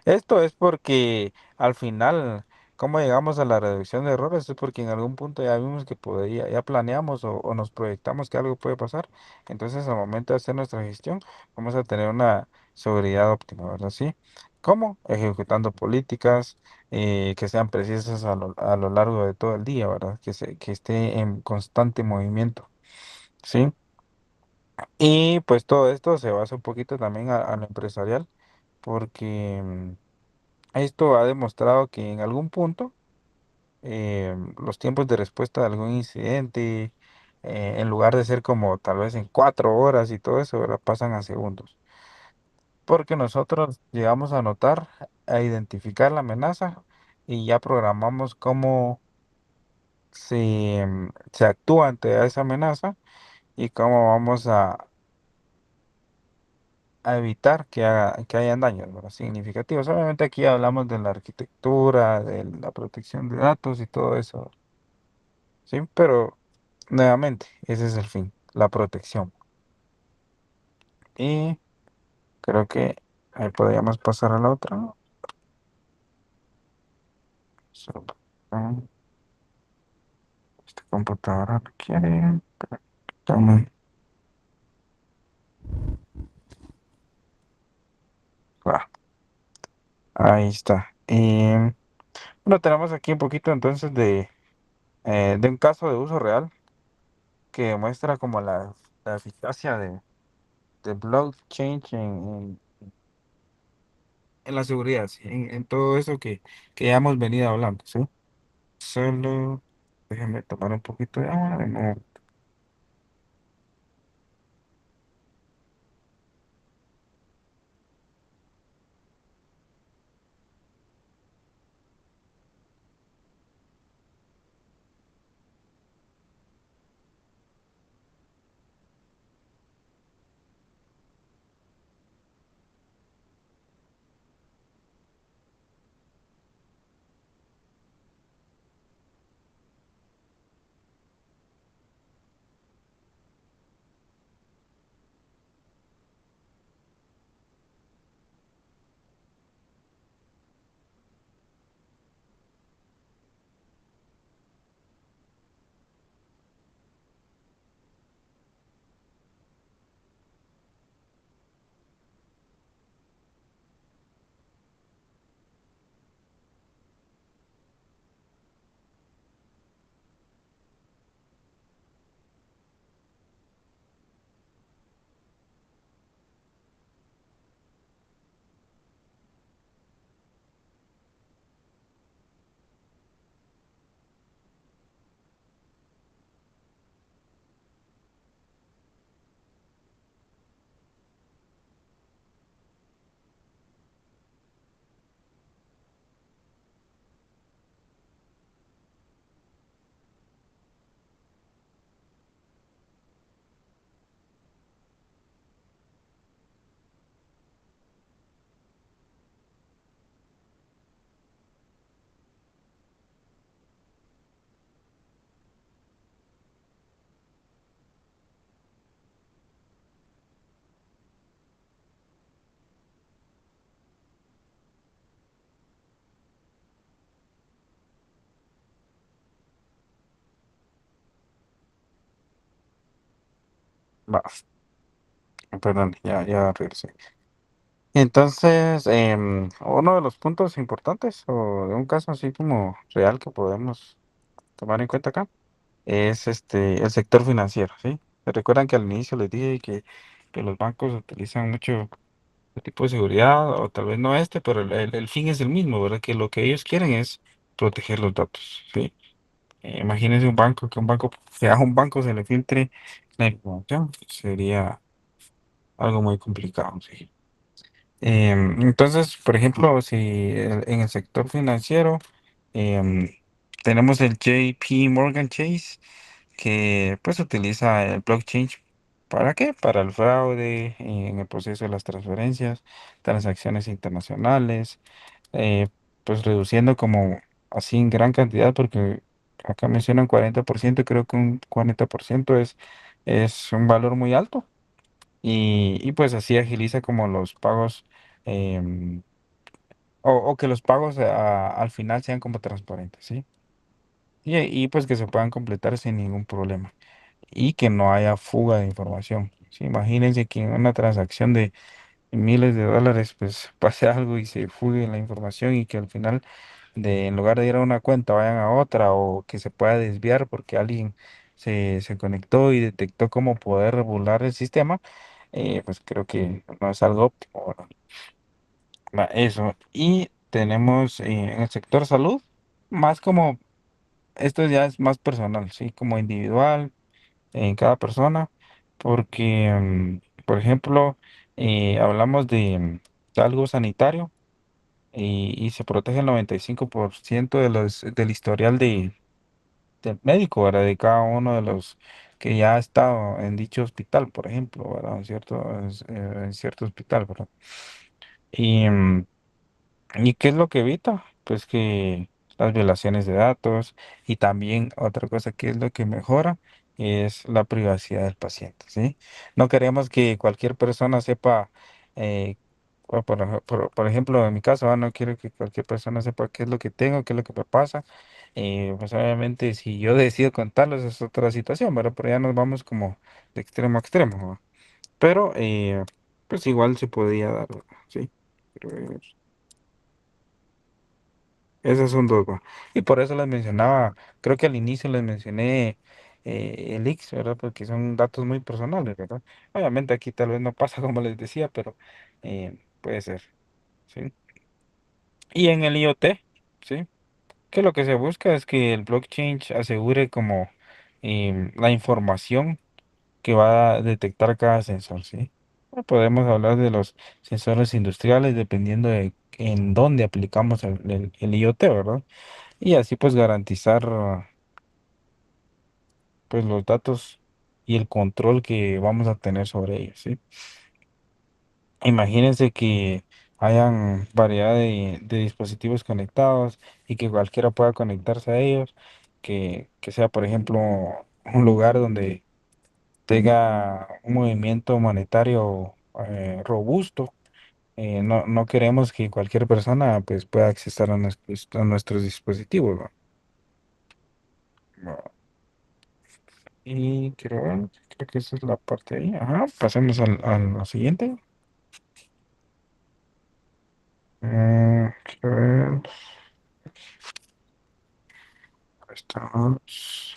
Esto es porque al final, ¿cómo llegamos a la reducción de errores? Es porque en algún punto ya vimos que podría, ya planeamos o nos proyectamos que algo puede pasar. Entonces, al momento de hacer nuestra gestión, vamos a tener una seguridad óptima, ¿verdad? ¿Sí? ¿Cómo? Ejecutando políticas que sean precisas a lo largo de todo el día, ¿verdad? Que esté en constante movimiento, ¿sí? Y pues todo esto se basa un poquito también a lo empresarial, porque esto ha demostrado que en algún punto los tiempos de respuesta de algún incidente, en lugar de ser como tal vez en 4 horas y todo eso, ¿verdad? Pasan a segundos. Porque nosotros llegamos a notar, a identificar la amenaza y ya programamos cómo se actúa ante esa amenaza y cómo vamos a evitar que hayan daños, ¿verdad? Significativos. Obviamente aquí hablamos de la arquitectura, de la protección de datos y todo eso, ¿sí? Pero nuevamente, ese es el fin, la protección. Y creo que ahí podríamos pasar a la otra. So, esta computadora no quiere. Toma, va, ahí está. Y bueno, tenemos aquí un poquito entonces de un caso de uso real que demuestra como la eficacia de blockchain en la seguridad, ¿sí? En todo eso que ya hemos venido hablando, ¿sí? Solo déjenme tomar un poquito de agua de nuevo. Va, perdón, ya regresé. Entonces, uno de los puntos importantes o de un caso así como real que podemos tomar en cuenta acá es el sector financiero, ¿sí? ¿Se recuerdan que al inicio les dije que los bancos utilizan mucho este tipo de seguridad, o tal vez no pero el fin es el mismo, ¿verdad? Que lo que ellos quieren es proteger los datos, ¿sí? Imagínense que a un banco se le filtre la información, sería algo muy complicado, ¿sí? Entonces, por ejemplo, si en el sector financiero em, tenemos el JP Morgan Chase, que pues utiliza el blockchain. ¿Para qué? Para el fraude en el proceso de las transferencias, transacciones internacionales, eh, pues reduciendo como así en gran cantidad, porque acá mencionan 40%, creo que un 40% es un valor muy alto y pues así agiliza como los pagos, em, o que los pagos al final sean como transparentes, ¿sí? Y pues que se puedan completar sin ningún problema y que no haya fuga de información. ¿Sí? Imagínense que en una transacción de miles de dólares pues pase algo y se fugue la información y que al final en lugar de ir a una cuenta vayan a otra, o que se pueda desviar porque alguien se conectó y detectó cómo poder burlar el sistema. Pues creo que no es algo óptimo, ¿verdad? Eso. Y tenemos en el sector salud, más como, esto ya es más personal, ¿sí? Como individual en cada persona, porque, por ejemplo, hablamos de algo sanitario y se protege el 95% del historial del médico, ¿verdad? De cada uno de los que ya ha estado en dicho hospital, por ejemplo, ¿verdad? En cierto hospital, ¿verdad? Y, ¿y qué es lo que evita? Pues que las violaciones de datos, y también otra cosa que es lo que mejora es la privacidad del paciente, ¿sí? No queremos que cualquier persona sepa, eh, por ejemplo, en mi caso, no quiero que cualquier persona sepa qué es lo que tengo, qué es lo que me pasa. Pues obviamente si yo decido contarles es otra situación, ¿verdad? Pero ya nos vamos como de extremo a extremo, ¿no? Pero pues igual se podía dar, ¿verdad? Sí. Esas son dos, va. Y por eso les mencionaba, creo que al inicio les mencioné el X, ¿verdad? Porque son datos muy personales, ¿verdad? Obviamente aquí tal vez no pasa como les decía, pero puede ser, ¿sí? Y en el IoT, ¿sí? Que lo que se busca es que el blockchain asegure como la información que va a detectar cada sensor, ¿sí? Podemos hablar de los sensores industriales dependiendo de en dónde aplicamos el IoT, ¿verdad? Y así pues garantizar pues los datos y el control que vamos a tener sobre ellos, ¿sí? Imagínense que hayan variedad de dispositivos conectados y que cualquiera pueda conectarse a ellos, que sea por ejemplo un lugar donde tenga un movimiento monetario robusto. No queremos que cualquier persona pues pueda acceder a nuestros dispositivos, ¿no? No. Y creo que esa es la parte ahí. Ajá, pasemos a lo siguiente. Quiero ver. Ahí estamos.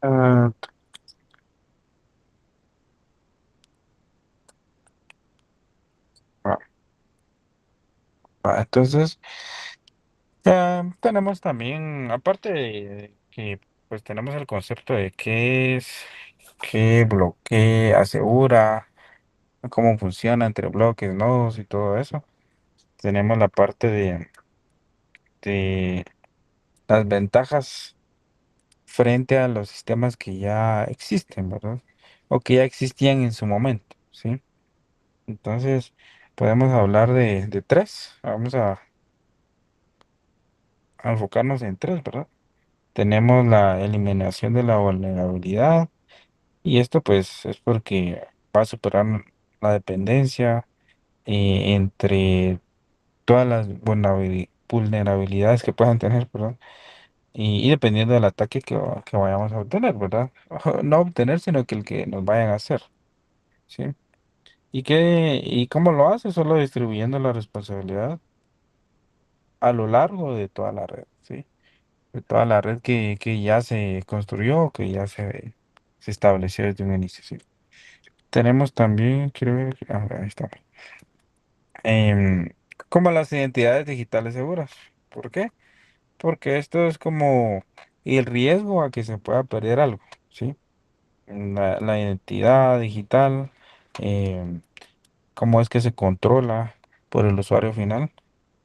Ah, va, entonces, tenemos también, aparte de que pues tenemos el concepto de qué bloquea, asegura, cómo funciona entre bloques, nodos y todo eso. Tenemos la parte de las ventajas frente a los sistemas que ya existen, ¿verdad? O que ya existían en su momento, ¿sí? Entonces, podemos hablar de tres. Vamos a enfocarnos en tres, ¿verdad? Tenemos la eliminación de la vulnerabilidad, y esto pues es porque va a superar la dependencia entre todas las vulnerabilidades que puedan tener, perdón, y dependiendo del ataque que vayamos a obtener, ¿verdad? No obtener, sino que el que nos vayan a hacer, ¿sí? ¿Y cómo lo hace? Solo distribuyendo la responsabilidad a lo largo de toda la red, ¿sí? De toda la red que ya se construyó, que ya se estableció desde un inicio, ¿sí? Tenemos también, quiero ver, ahí está. Em, como las identidades digitales seguras. ¿Por qué? Porque esto es como el riesgo a que se pueda perder algo, ¿sí? La identidad digital, em, cómo es que se controla por el usuario final.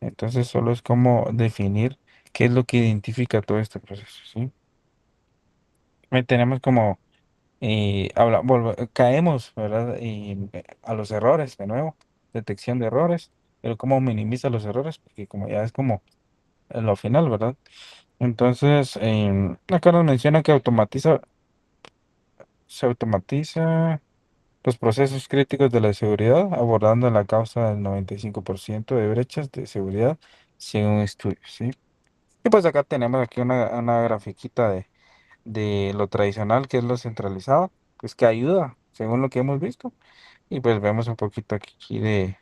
Entonces solo es como definir qué es lo que identifica todo este proceso, ¿sí? Tenemos como, caemos, ¿verdad? A los errores, de nuevo, detección de errores, pero cómo minimiza los errores, porque como ya es como lo final, ¿verdad? Entonces, acá nos menciona que se automatiza los procesos críticos de la seguridad, abordando la causa del 95% de brechas de seguridad según estudios, ¿sí? Y pues acá tenemos aquí una grafiquita de lo tradicional, que es lo centralizado, pues que ayuda, según lo que hemos visto. Y pues vemos un poquito aquí de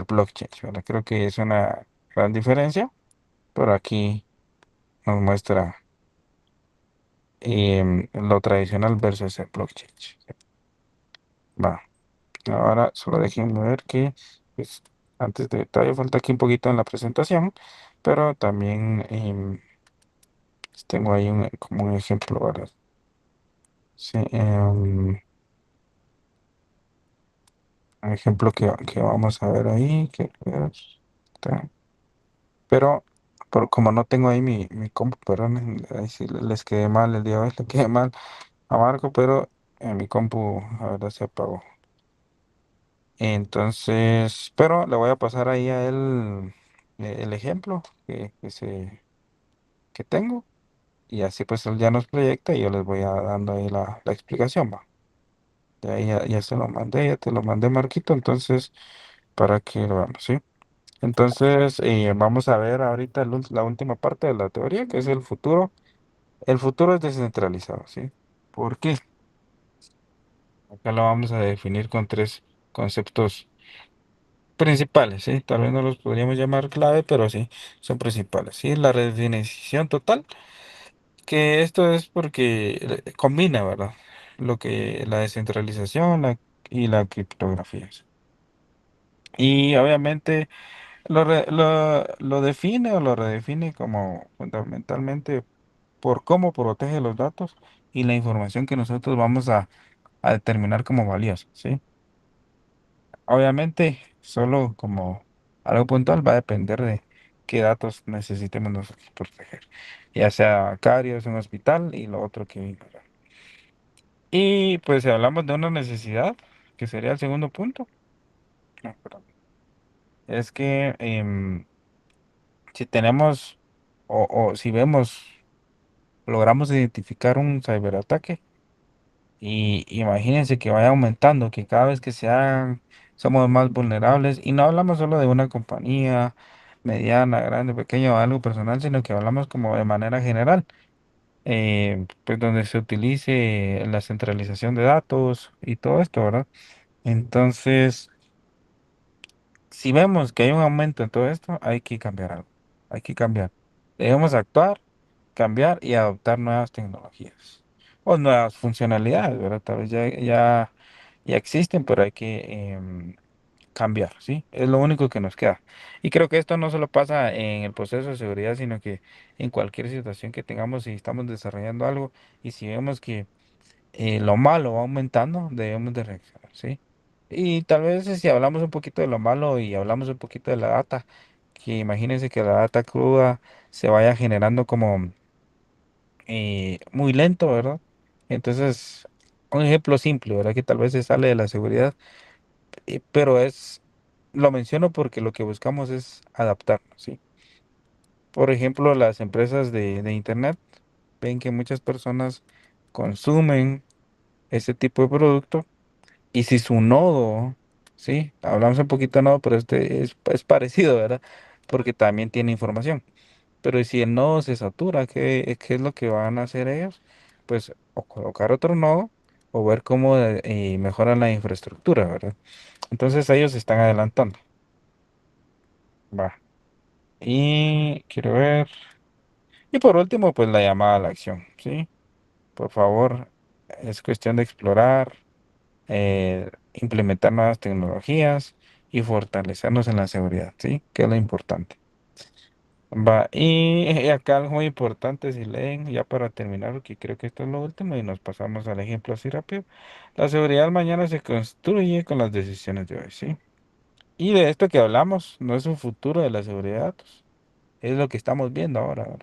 blockchain, ¿verdad? Creo que es una gran diferencia, pero aquí nos muestra lo tradicional versus el blockchain. Va, ahora solo déjenme ver que, pues, antes de todavía falta aquí un poquito en la presentación, pero también tengo ahí como un ejemplo, ¿verdad? Sí, un ejemplo que vamos a ver ahí, está- pero como no tengo ahí mi compu, perdón, ahí sí les quedé mal el día de hoy, le quedé mal a Marco, pero mi compu ahora se apagó. Entonces, pero le voy a pasar ahí a él el ejemplo que tengo y así pues él ya nos proyecta y yo les voy a dando ahí la explicación, va. De ahí ya se lo mandé, ya te lo mandé, Marquito, entonces para que lo veamos, ¿sí? Entonces, vamos a ver ahorita la última parte de la teoría, que es el futuro. El futuro es descentralizado, ¿sí? ¿Por qué? Acá lo vamos a definir con tres conceptos principales, ¿sí? Tal vez no los podríamos llamar clave, pero sí, son principales, ¿sí? La redefinición total, que esto es porque combina, ¿verdad? Lo que la descentralización y la criptografía. ¿Sí? Y obviamente lo define o lo redefine como fundamentalmente por cómo protege los datos y la información que nosotros vamos a determinar como valiosa, ¿sí? Obviamente, solo como algo puntual va a depender de qué datos necesitemos nosotros proteger, ya sea bancarios, un hospital y lo otro que vimos, ¿verdad? Y pues si hablamos de una necesidad, que sería el segundo punto, no, perdón, es que si tenemos o si vemos, logramos identificar un ciberataque, y imagínense que vaya aumentando, que cada vez que se hagan somos más vulnerables. Y no hablamos solo de una compañía mediana, grande, pequeña o algo personal, sino que hablamos como de manera general, pues donde se utilice la centralización de datos y todo esto, ¿verdad? Entonces, si vemos que hay un aumento en todo esto, hay que cambiar algo. Hay que cambiar. Debemos actuar, cambiar y adoptar nuevas tecnologías o nuevas funcionalidades, ¿verdad? Tal vez ya existen, pero hay que cambiar, ¿sí? Es lo único que nos queda. Y creo que esto no solo pasa en el proceso de seguridad, sino que en cualquier situación que tengamos, si estamos desarrollando algo y si vemos que lo malo va aumentando, debemos de reaccionar, ¿sí? Y tal vez si hablamos un poquito de lo malo y hablamos un poquito de la data, que imagínense que la data cruda se vaya generando como muy lento, ¿verdad? Entonces, un ejemplo simple, ¿verdad? Que tal vez se sale de la seguridad, pero lo menciono porque lo que buscamos es adaptarnos, ¿sí? Por ejemplo, las empresas de Internet ven que muchas personas consumen ese tipo de producto. Y si su nodo ¿sí? Hablamos un poquito no, pero este es parecido, ¿verdad? Porque también tiene información. Pero si el nodo se satura, ¿qué es lo que van a hacer ellos? Pues o colocar otro nodo o ver cómo mejoran la infraestructura, ¿verdad? Entonces ellos se están adelantando. Va. Y quiero ver. Y por último, pues la llamada a la acción, ¿sí? Por favor, es cuestión de explorar, implementar nuevas tecnologías y fortalecernos en la seguridad, ¿sí? Que es lo importante. Va, y acá algo muy importante, si leen, ya para terminar, porque creo que esto es lo último y nos pasamos al ejemplo así rápido. La seguridad mañana se construye con las decisiones de hoy, ¿sí? Y de esto que hablamos, no es un futuro de la seguridad de datos, es lo que estamos viendo ahora.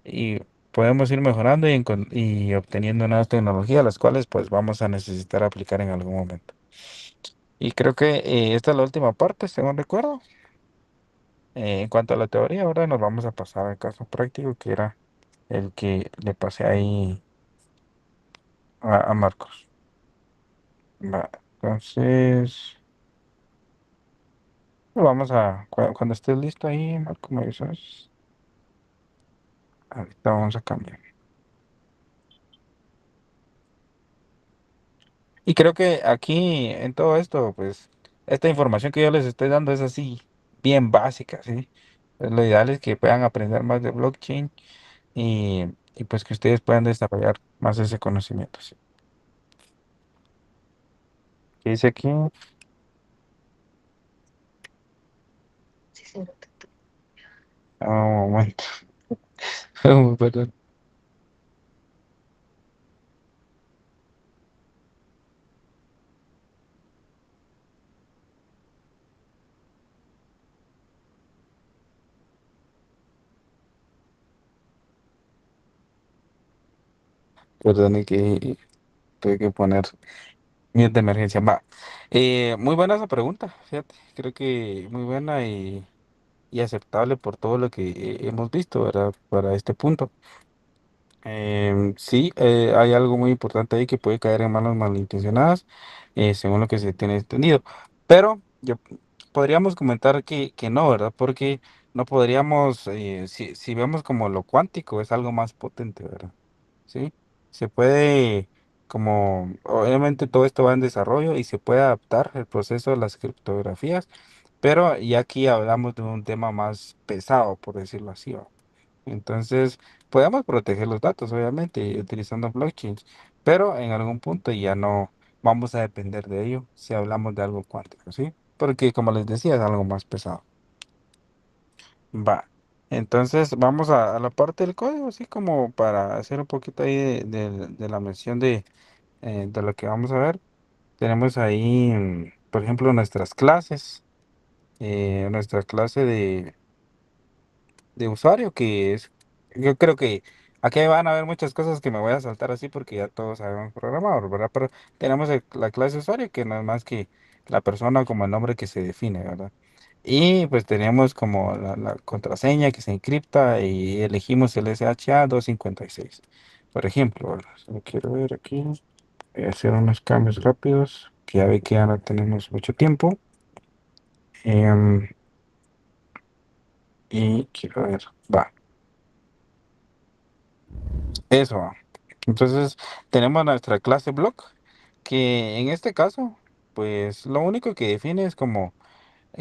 Y podemos ir mejorando y obteniendo nuevas tecnologías, las cuales pues vamos a necesitar aplicar en algún momento. Y creo que esta es la última parte, según recuerdo. En cuanto a la teoría, ahora nos vamos a pasar al caso práctico, que era el que le pasé ahí a Marcos. Va, entonces, cuando estés listo ahí, Marco, me avisas. Ahorita vamos a cambiar. Y creo que aquí, en todo esto, pues, esta información que yo les estoy dando es así, bien básica, ¿sí? Pues, lo ideal es que puedan aprender más de blockchain y, y pues que ustedes puedan desarrollar más ese conocimiento, ¿sí? ¿Qué dice aquí? Ah, un momento. Perdón. Perdón, que tuve que poner mute de emergencia. Va. Muy buena esa pregunta, fíjate. Creo que muy buena y aceptable por todo lo que hemos visto, ¿verdad? Para este punto. Sí, hay algo muy importante ahí que puede caer en manos malintencionadas, según lo que se tiene entendido. Pero yo podríamos comentar que no, ¿verdad? Porque no podríamos, si vemos como lo cuántico es algo más potente, ¿verdad? ¿Sí? Se puede, como, obviamente todo esto va en desarrollo y se puede adaptar el proceso de las criptografías, pero ya aquí hablamos de un tema más pesado, por decirlo así, ¿va? Entonces, podemos proteger los datos, obviamente, utilizando blockchains, pero en algún punto ya no vamos a depender de ello si hablamos de algo cuántico, ¿sí? Porque, como les decía, es algo más pesado. Va. Entonces, vamos a la parte del código, así como para hacer un poquito ahí de la mención de lo que vamos a ver. Tenemos ahí, por ejemplo, nuestras clases, nuestra clase de usuario, que es, yo creo que aquí van a haber muchas cosas que me voy a saltar así porque ya todos sabemos programador, ¿verdad? Pero tenemos la clase usuario que no es más que la persona como el nombre que se define, ¿verdad? Y pues tenemos como la contraseña que se encripta y elegimos el SHA-256. Por ejemplo, ¿verdad? Solo quiero ver aquí, voy a hacer unos cambios rápidos, que ya ve que ya no tenemos mucho tiempo. Em, y quiero ver, va. Eso va. Entonces, tenemos nuestra clase block, que en este caso, pues lo único que define es como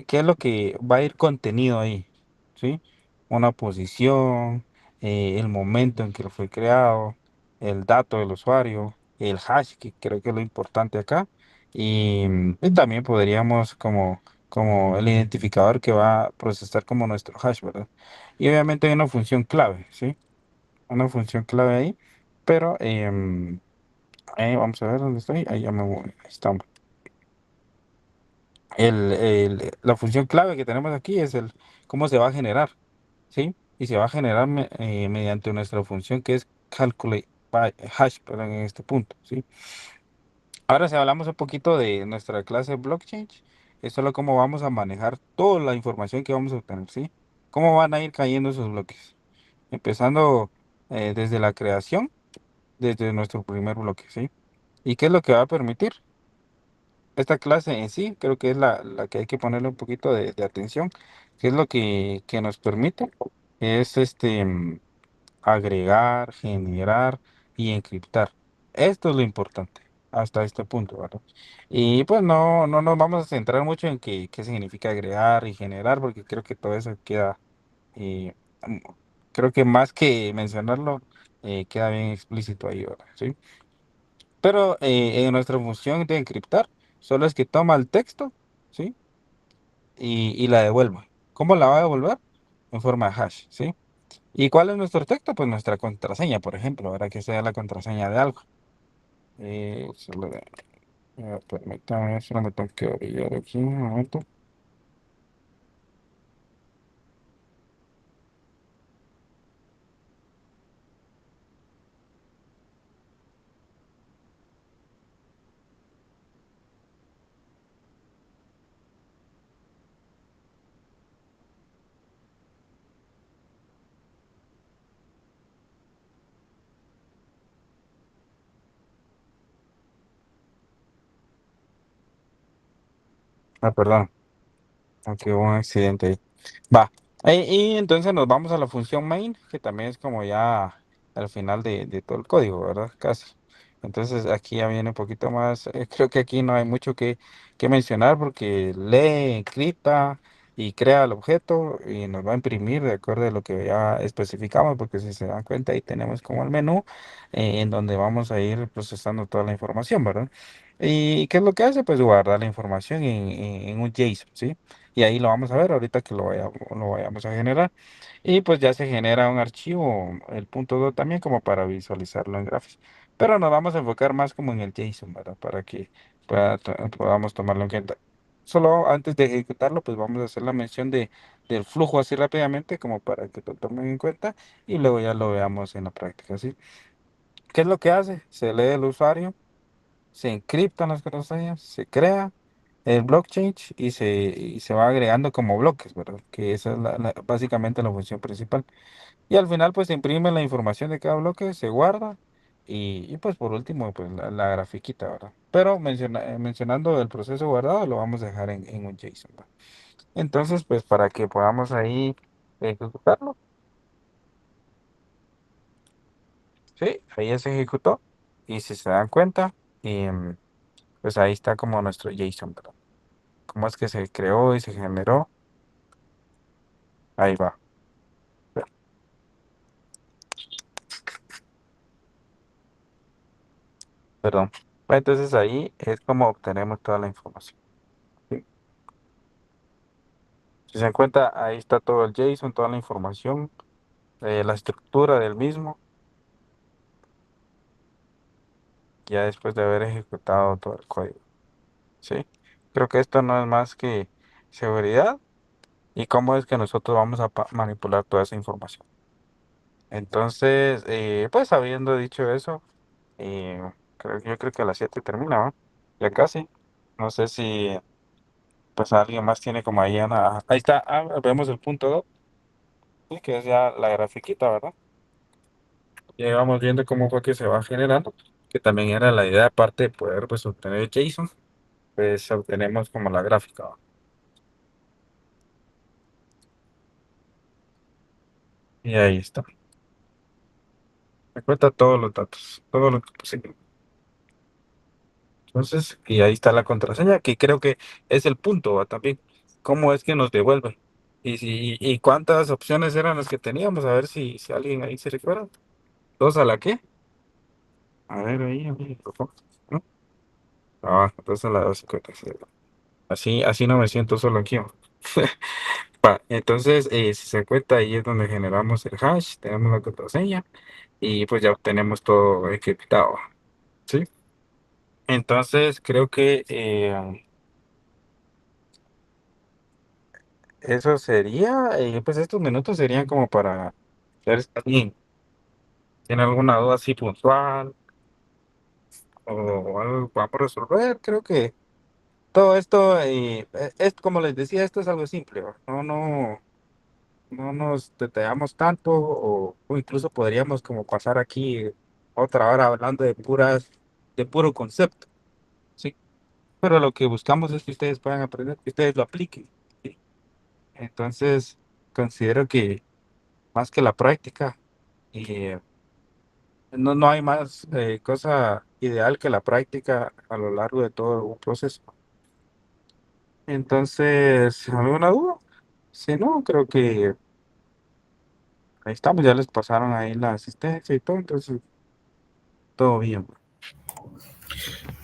qué es lo que va a ir contenido ahí, ¿sí? Una posición, el momento en que fue creado, el dato del usuario, el hash, que creo que es lo importante acá, y también podríamos como el identificador que va a procesar como nuestro hash, ¿verdad? Y obviamente hay una función clave, ¿sí? Una función clave ahí, pero vamos a ver dónde estoy. Ahí ya me voy. Ahí estamos. La función clave que tenemos aquí es el cómo se va a generar, ¿sí? Y se va a generar mediante nuestra función que es calculate by hash, perdón, en este punto, ¿sí? Ahora, si hablamos un poquito de nuestra clase blockchain, es solo cómo vamos a manejar toda la información que vamos a obtener, ¿sí? Cómo van a ir cayendo esos bloques, empezando desde la creación, desde nuestro primer bloque, ¿sí? ¿Y qué es lo que va a permitir? esta clase en sí creo que es la que hay que ponerle un poquito de atención, que es lo que nos permite, es agregar, generar y encriptar. Esto es lo importante hasta este punto, ¿verdad? Y pues no nos vamos a centrar mucho en qué significa agregar y generar, porque creo que todo eso queda, eh, mm, creo que más que mencionarlo, queda bien explícito ahí, ¿verdad? ¿Sí? Pero en nuestra función de encriptar, solo es que toma el texto, ¿sí? Y la devuelve. ¿Cómo la va a devolver? En forma de hash, ¿sí? ¿Y cuál es nuestro texto? Pues nuestra contraseña, por ejemplo, ¿verdad? Que sea la contraseña de algo. Solo permítame, solo me tengo que abrir aquí un momento. Ah, perdón, aquí hubo un accidente ahí. Va. Y entonces nos vamos a la función main, que también es como ya al final de todo el código, ¿verdad? Casi. Entonces aquí ya viene un poquito más. Creo que aquí no hay mucho que mencionar porque lee, encripta y crea el objeto y nos va a imprimir de acuerdo a lo que ya especificamos, porque si se dan cuenta ahí tenemos como el menú en donde vamos a ir procesando toda la información, ¿verdad? ¿Y qué es lo que hace? Pues guardar la información en un JSON, ¿sí? Y ahí lo vamos a ver ahorita que lo vayamos a generar. Y pues ya se genera un archivo, el punto 2 también como para visualizarlo en Graphics. Pero nos vamos a enfocar más como en el JSON, ¿verdad? Para que podamos tomarlo en cuenta. Solo antes de ejecutarlo, pues vamos a hacer la mención del flujo así rápidamente como para que lo tomen en cuenta y luego ya lo veamos en la práctica, ¿sí? ¿Qué es lo que hace? Se lee el usuario, se encriptan las contraseñas, se crea el blockchain y se va agregando como bloques, ¿verdad? Que esa es básicamente la función principal. Y al final pues se imprime la información de cada bloque, se guarda pues por último pues la grafiquita, ¿verdad? Pero mencionando el proceso guardado lo vamos a dejar en un JSON, ¿va? Entonces pues para que podamos ahí ejecutarlo, ¿sí? Ahí ya se ejecutó y si se dan cuenta, pues ahí está como nuestro JSON, ¿verdad? Cómo es que se creó y se generó. Ahí va. Perdón. Entonces ahí es como obtenemos toda la información, ¿sí? Si se dan cuenta, ahí está todo el JSON, toda la información, la estructura del mismo, ya después de haber ejecutado todo el código, ¿sí? Creo que esto no es más que seguridad y cómo es que nosotros vamos a manipular toda esa información. Entonces, pues habiendo dicho eso, eh, yo creo que a las 7 termina, ¿va? Ya casi. No sé si pues alguien más tiene como ahí una. Ahí está, vemos el punto 2, sí, que es ya la grafiquita, ¿verdad? Y ahí vamos viendo cómo fue que se va generando, que también era la idea, aparte de poder pues obtener JSON, pues obtenemos como la gráfica, ¿va? Y ahí está. Me cuenta todos los datos, todo lo que posible. Entonces, y ahí está la contraseña, que creo que es el punto, ¿va? También, cómo es que nos devuelve. Y cuántas opciones eran las que teníamos, a ver si alguien ahí se recuerda. ¿Dos a la qué? A ver, ahí, por favor. ¿No? Ah, entonces a la 257. Así no me siento solo aquí, ¿no? Va, entonces, si se cuenta, ahí es donde generamos el hash, tenemos la contraseña y pues ya tenemos todo encriptado, ¿sí? Entonces, creo que eso sería, pues estos minutos serían como para ver si alguien tiene alguna duda así puntual o algo que podamos resolver. Creo que todo esto, es como les decía, esto es algo simple, ¿va? No nos detallamos tanto o incluso podríamos como pasar aquí otra hora hablando de puro concepto, ¿sí? pero lo que buscamos es que ustedes puedan aprender, que ustedes lo apliquen. ¿Sí? Entonces, considero que más que la práctica, eh, no hay más cosa ideal que la práctica a lo largo de todo un proceso. Entonces, ¿alguna duda? Si no, creo que ahí estamos, ya les pasaron ahí la asistencia y todo, entonces todo bien.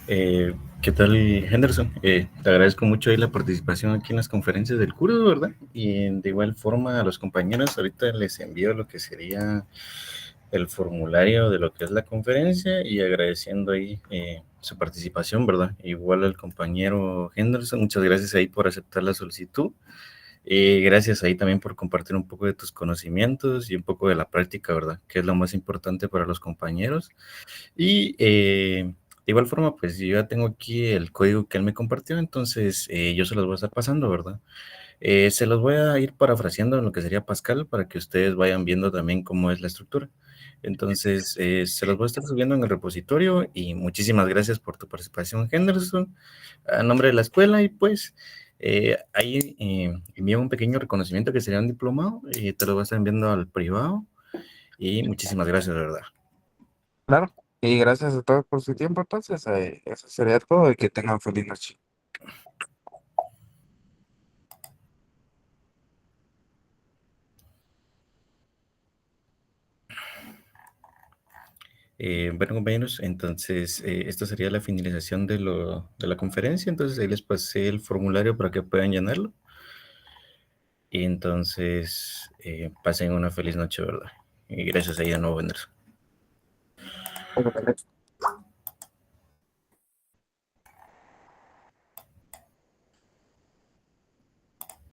¿Qué tal, Henderson? Te agradezco mucho ahí la participación aquí en las conferencias del curso, ¿verdad? Y de igual forma a los compañeros, ahorita les envío lo que sería el formulario de lo que es la conferencia y agradeciendo ahí su participación, ¿verdad? Igual al compañero Henderson, muchas gracias ahí por aceptar la solicitud. Gracias ahí también por compartir un poco de tus conocimientos y un poco de la práctica, ¿verdad? Que es lo más importante para los compañeros. Y de igual forma, pues yo ya tengo aquí el código que él me compartió, entonces yo se los voy a estar pasando, ¿verdad? Se los voy a ir parafraseando en lo que sería Pascal para que ustedes vayan viendo también cómo es la estructura. Entonces, se los voy a estar subiendo en el repositorio y muchísimas gracias por tu participación, Henderson, a nombre de la escuela y pues ahí envío un pequeño reconocimiento que sería un diplomado y te lo voy a estar enviando al privado y muchísimas gracias, de verdad. Claro. Y gracias a todos por su tiempo, entonces, eso sería todo y que tengan feliz noche. Bueno, compañeros, entonces esta sería la finalización de la conferencia. Entonces ahí les pasé el formulario para que puedan llenarlo. Y entonces pasen una feliz noche, ¿verdad? Y gracias ahí de nuevo, Anderson.